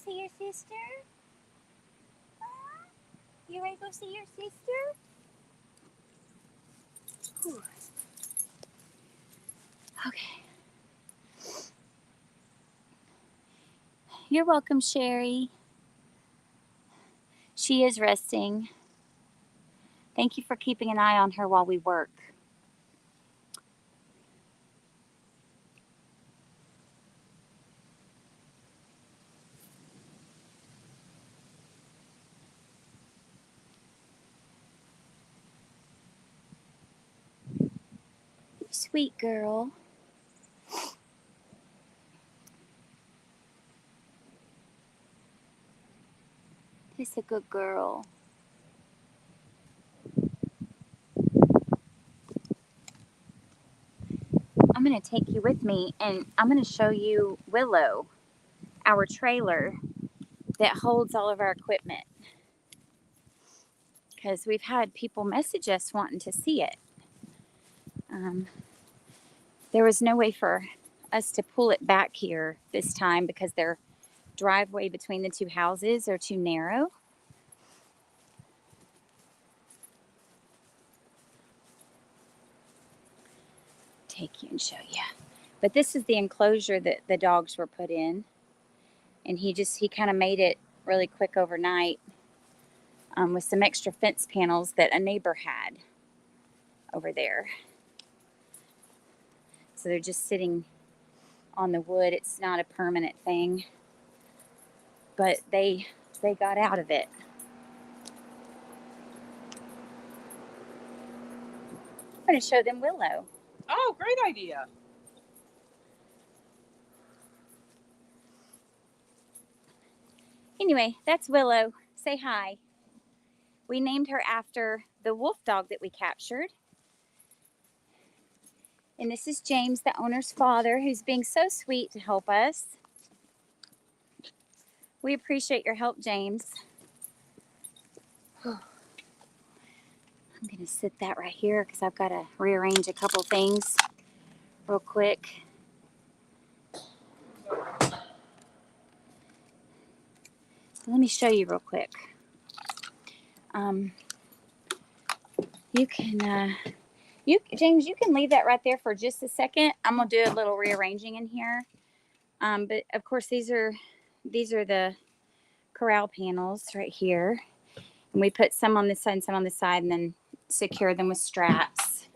Speaker 1: see your sister? You ready to go see your sister? Whew. Okay. You're welcome, Sherry. She is resting. Thank you for keeping an eye on her while we work. Sweet girl. He's a good girl. I'm going to take you with me and I'm going to show you Willow, our trailer that holds all of our equipment. Because we've had people message us wanting to see it. There was no way for us to pull it back here this time because their driveway between the two houses are too narrow. Take you and show you. But this is the enclosure that the dogs were put in. And he kind of made it really quick overnight with some extra fence panels that a neighbor had over there. So they're just sitting on the wood. It's not a permanent thing. But they got out of it. I'm going to show them Willow.
Speaker 4: Oh, great idea.
Speaker 1: Anyway, that's Willow. Say hi. We named her after the wolf dog that we captured. And this is James, the owner's father, who's being so sweet to help us. We appreciate your help, James. I'm going to sit that right here because I've got to rearrange a couple things real quick. Let me show you real quick. James, you can leave that right there for just a second. I'm going to do a little rearranging in here. But of course, these are the corral panels right here. And we put some on this side and some on this side and then secure them with straps.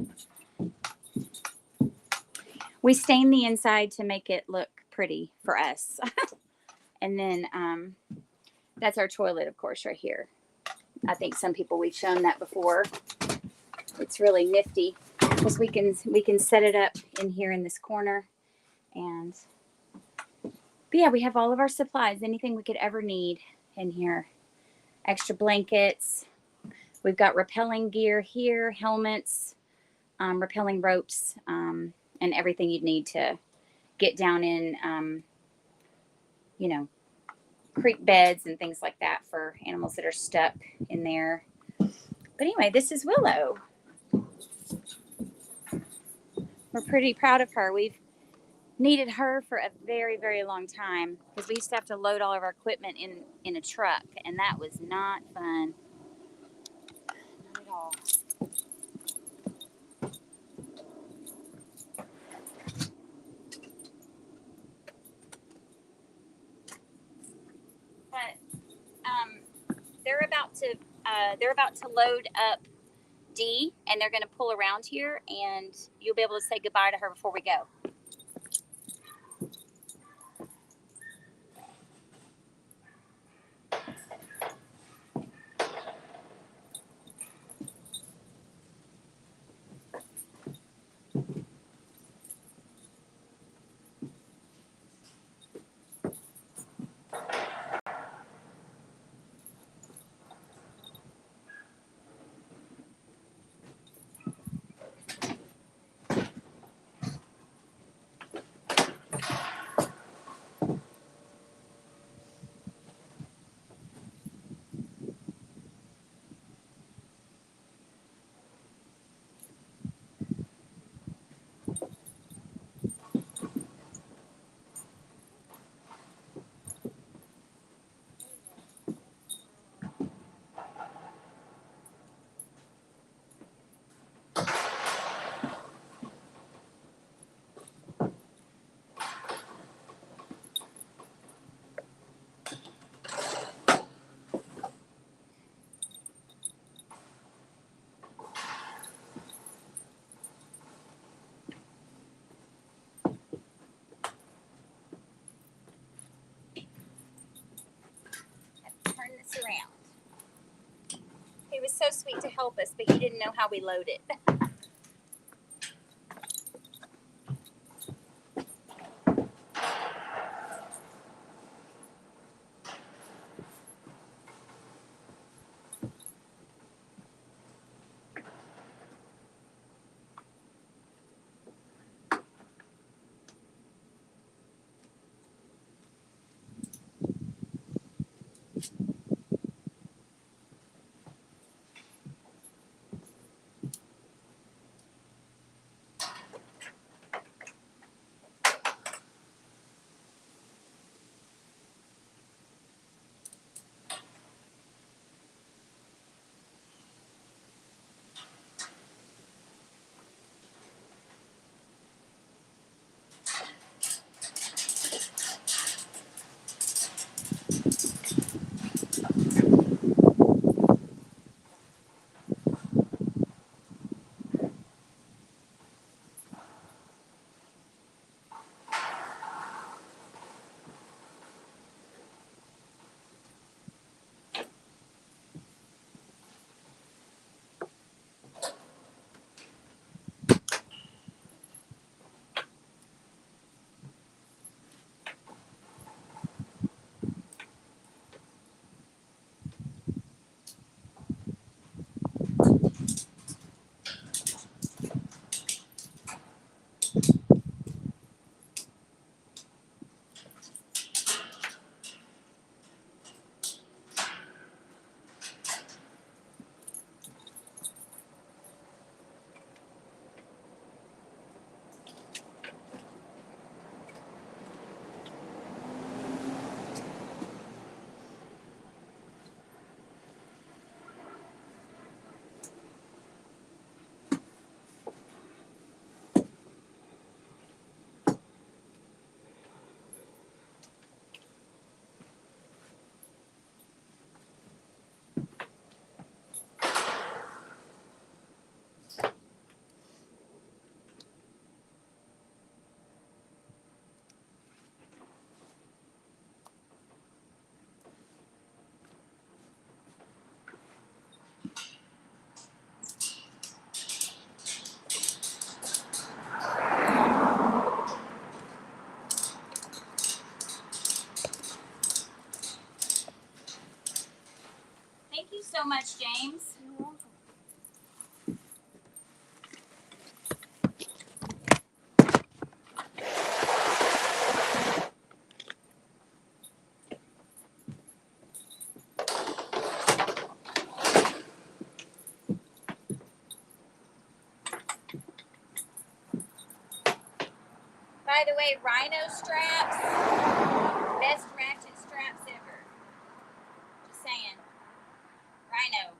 Speaker 1: We stain the inside to make it look pretty for us. And then that's our toilet, of course, right here. I think some people, we've shown that before. It's really nifty because we can set it up in here in this corner. And but yeah, we have all of our supplies, anything we could ever need in here. Extra blankets. We've got rappelling gear here, helmets, rappelling ropes, and everything you'd need to get down in, creek beds and things like that for animals that are stuck in there. But anyway, this is Willow. We're pretty proud of her. We've needed her for a very, very long time because we used to have to load all of our equipment in a truck, and that was not fun. Not at all. But they're about to load up D, and they're going to pull around here, and you'll be able to say goodbye to her before we go. so sweet to help us, but he didn't know how we load it. Thank you so much, James.
Speaker 3: You're welcome.
Speaker 1: By the way, rhino straps, best ratchet straps ever. Just saying. Rhino.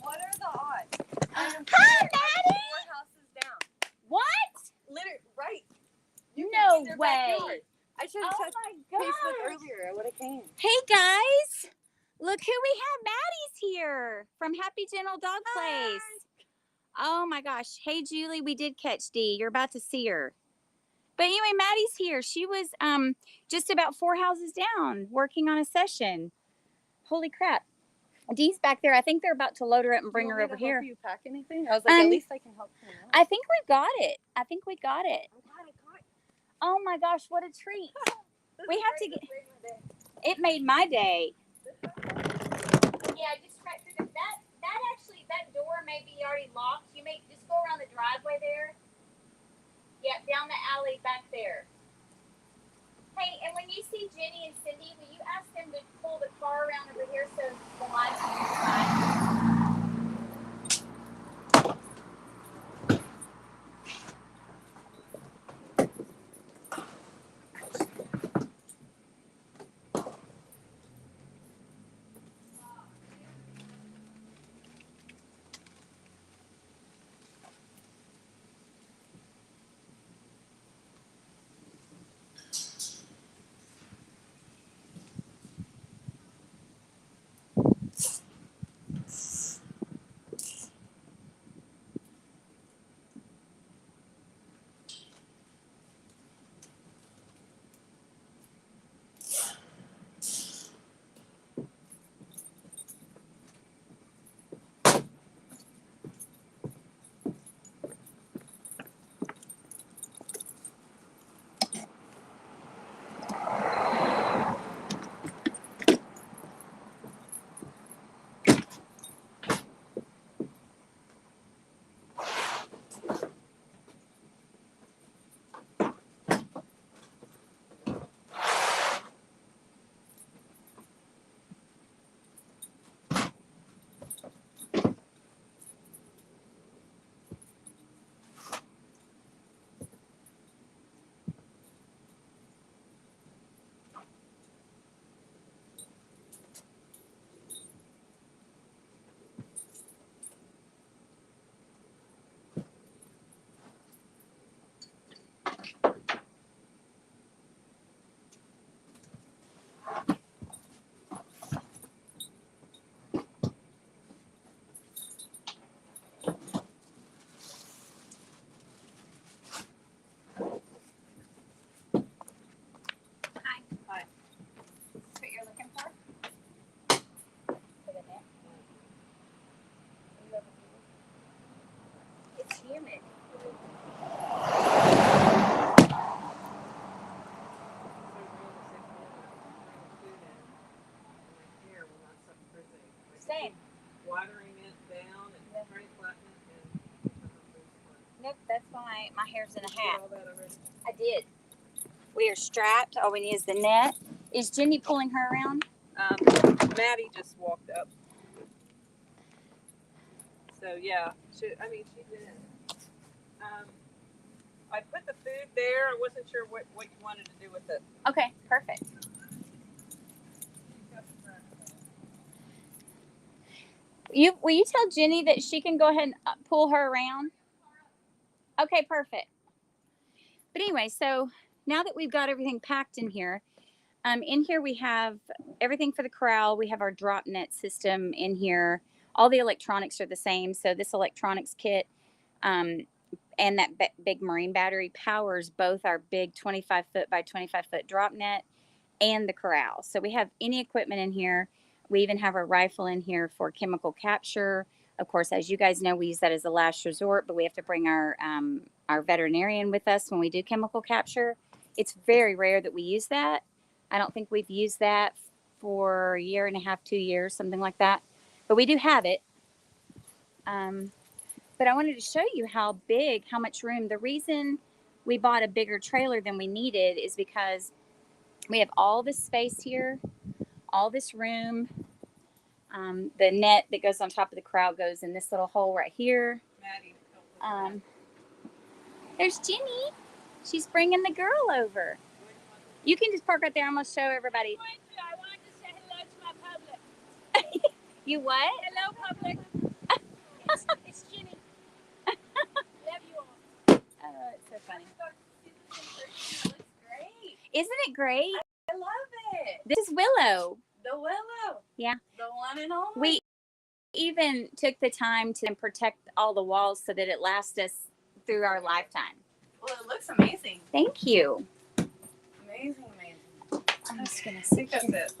Speaker 4: What are the odds?
Speaker 1: Hi, Maddie!
Speaker 4: 4 houses down.
Speaker 1: What?
Speaker 4: Literally, right. You
Speaker 1: No
Speaker 4: can see their
Speaker 1: way.
Speaker 4: backyard. I should
Speaker 1: Oh
Speaker 4: have touched
Speaker 1: my
Speaker 4: Facebook
Speaker 1: gosh.
Speaker 4: earlier. I would have came.
Speaker 1: Hey guys, look who we have. Maddie's here from Happy Gentle Dog Place. Oh my gosh. Hey Julie, we did catch Dee. You're about to see her. But anyway, Maddie's here. She was just about 4 houses down working on a session. Holy crap. Dee's back there. I think they're about to load her up and bring her over here.
Speaker 4: Do you pack anything? I was like, at least I can help you out.
Speaker 1: I think we got it. I think we got it.
Speaker 4: I'm glad I got
Speaker 1: Oh my gosh, what a treat.
Speaker 4: This
Speaker 1: We
Speaker 4: is
Speaker 1: have
Speaker 4: great.
Speaker 1: to
Speaker 4: This made my day.
Speaker 1: It made my day.
Speaker 4: This one?
Speaker 1: Yeah, just right through that door may be already locked. You may just go around the driveway there. Yeah, down the alley back there. Hey, and when you see Jenny and Cindy, will you ask them to pull the car around over here so the lights on your side? my hair's in a hat. I did. We are strapped. All we need is the net. Is Jenny pulling her around?
Speaker 4: Maddie just walked up. So yeah, she did. I put the food there. I wasn't sure what you wanted to do with it.
Speaker 1: Okay, perfect. Will you tell Jenny that she can go ahead and pull her around? Okay, perfect. But anyway, so now that we've got everything packed in here we have everything for the corral. We have our drop net system in here. All the electronics are the same. So this electronics kit and that big marine battery powers both our big 25-foot by 25-foot drop net and the corral. So we have any equipment in here. We even have our rifle in here for chemical capture. Of course, as you guys know, we use that as a last resort, but we have to bring our veterinarian with us when we do chemical capture. It's very rare that we use that. I don't think we've used that for a year and a half, 2 years, something like that. But we do have it. But I wanted to show you how much room. The reason we bought a bigger trailer than we needed is because we have all this space here, all this room. The net that goes on top of the corral goes in this little hole right here. There's Jenny. She's bringing the girl over. You can just park right there. I'm going to show everybody.
Speaker 3: I wanted to say hello to my public.
Speaker 1: You what?
Speaker 3: Hello, public. It's Jenny. Love you all.
Speaker 1: Oh, it's so funny.
Speaker 4: It looks great.
Speaker 1: Isn't it great?
Speaker 4: I love it.
Speaker 1: This is Willow.
Speaker 4: The willow.
Speaker 1: Yeah.
Speaker 4: The one and only.
Speaker 1: We even took the time to protect all the walls so that it lasts us through our lifetime.
Speaker 4: Well, it looks amazing.
Speaker 1: Thank you.
Speaker 4: Amazing.
Speaker 1: I'm just going to
Speaker 4: I think that's it.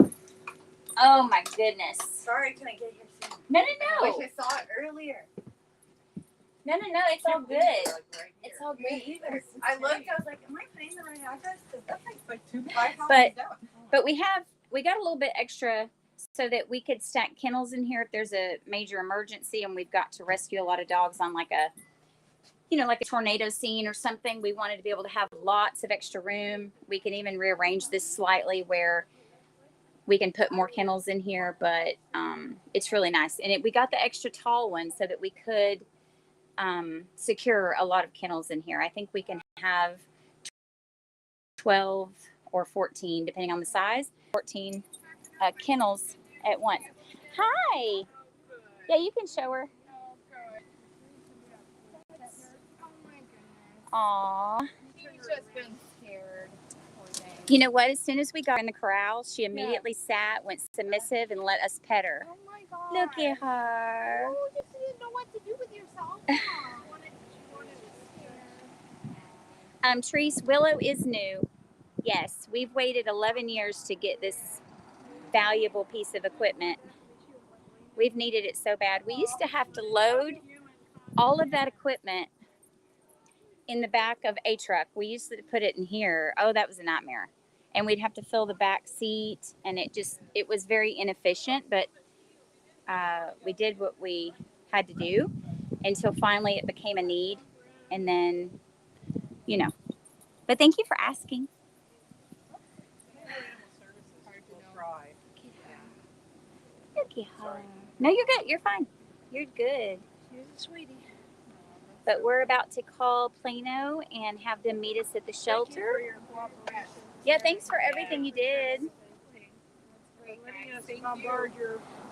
Speaker 1: Oh my goodness.
Speaker 4: Sorry I couldn't get here soon.
Speaker 1: No.
Speaker 4: I wish I saw it earlier.
Speaker 1: No. It's all good. It's all good.
Speaker 4: I looked, I was like, am I paying the right address? Because that's like 2 houses down.
Speaker 1: But we got a little bit extra so that we could stack kennels in here if there's a major emergency and we've got to rescue a lot of dogs on like a tornado scene or something. We wanted to be able to have lots of extra room. We can even rearrange this slightly where we can put more kennels in here, but it's really nice. And we got the extra tall one so that we could secure a lot of kennels in here. I think we can have 12 or 14, depending on the size, 14 kennels at once. Hi. Yeah, you can show her. Aw.
Speaker 3: She's just been scared.
Speaker 1: You know what? As soon as we got in the corral, she immediately sat, went submissive, and let us pet her.
Speaker 3: Oh my God.
Speaker 1: Look at her.
Speaker 3: Oh, you just didn't know what to do with yourself.
Speaker 1: Trees, Willow is new. Yes, we've waited 11 years to get this valuable piece of equipment. We've needed it so bad. We used to have to load all of that equipment in the back of a truck. We used to put it in here. Oh, that was a nightmare. And we'd have to fill the back seat, and it was very inefficient, but we did what we had to do until finally it became a need. And then, but thank you for asking. Look at her. No, you're good. You're fine. You're good.
Speaker 3: She's a sweetie.
Speaker 1: But we're about to call Plano and have them meet us at the shelter. Yeah, thanks for everything you did.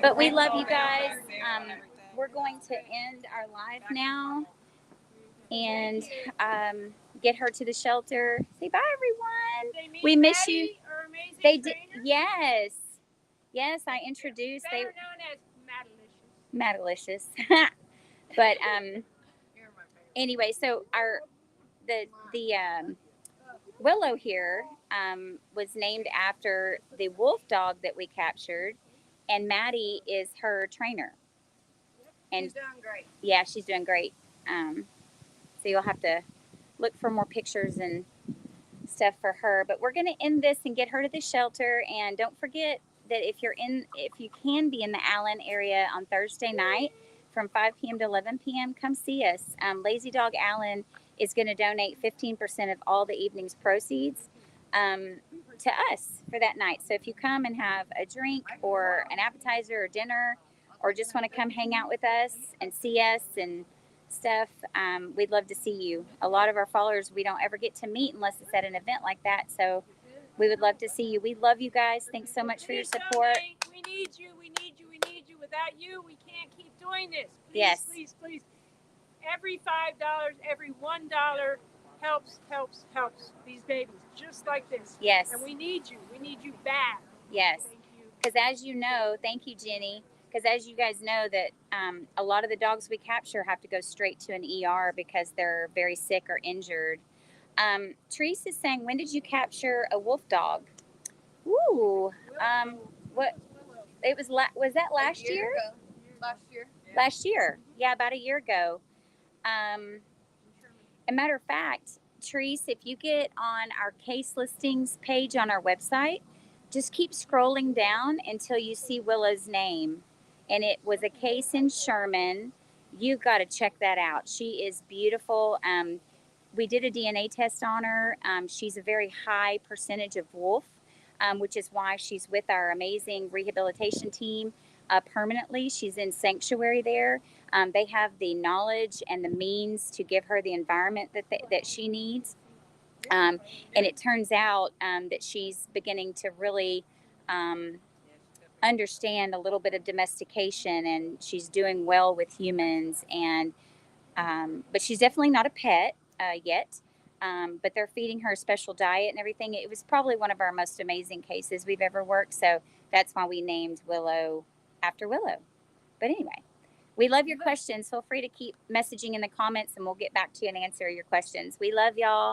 Speaker 1: But we love you guys. We're going to end our live now and get her to the shelter. Say bye, everyone. We miss you. They did. Yes, I introduced.
Speaker 3: Better known as Madalicious.
Speaker 1: Madalicious. But anyway, so the Willow here was named after the wolf dog that we captured, and Maddie is her trainer. And
Speaker 4: She's doing great.
Speaker 1: Yeah, she's doing great. So you'll have to look for more pictures and stuff for her. But we're going to end this and get her to the shelter. And don't forget that if you can be in the Allen area on Thursday night from 5 p.m. to 11 p.m. Come see us. Lazy Dog Allen is going to donate 15% of all the evening's proceeds to us for that night. So if you come and have a drink or an appetizer or dinner, or just want to come hang out with us and see us and stuff, we'd love to see you. A lot of our followers we don't ever get to meet unless it's at an event like that. So we would love to see you. We love you guys. Thanks so much for your support.
Speaker 5: We need you. We need you. We need you. Without you, we can't keep doing this. Please,
Speaker 1: Yes.
Speaker 5: please, please. Every $5, every $1 helps these babies just like this.
Speaker 1: Yes.
Speaker 5: And we need you. We need you bad.
Speaker 1: Yes.
Speaker 5: Thank you.
Speaker 1: Because as you know, thank you, Jenny. Because as you guys know that a lot of the dogs we capture have to go straight to an ER because they're very sick or injured. Therese is saying, when did you capture a wolf dog? Ooh, what? It was was that last year?
Speaker 3: Last year.
Speaker 1: Last year, yeah, about a year ago. A matter of fact, Therese, if you get on our case listings page on our website, just keep scrolling down until you see Willow's name. And it was a case in Sherman. You got to check that out. She is beautiful. We did a DNA test on her. She's a very high percentage of wolf, which is why she's with our amazing rehabilitation team permanently. She's in sanctuary there. They have the knowledge and the means to give her the environment that she needs. And it turns out that she's beginning to really understand a little bit of domestication, and she's doing well with humans. And but she's definitely not a pet yet. But they're feeding her a special diet and everything. It was probably one of our most amazing cases we've ever worked. So that's why we named Willow after Willow. But anyway, we love your questions. Feel free to keep messaging in the comments and we'll get back to you and answer your questions. We love y'all.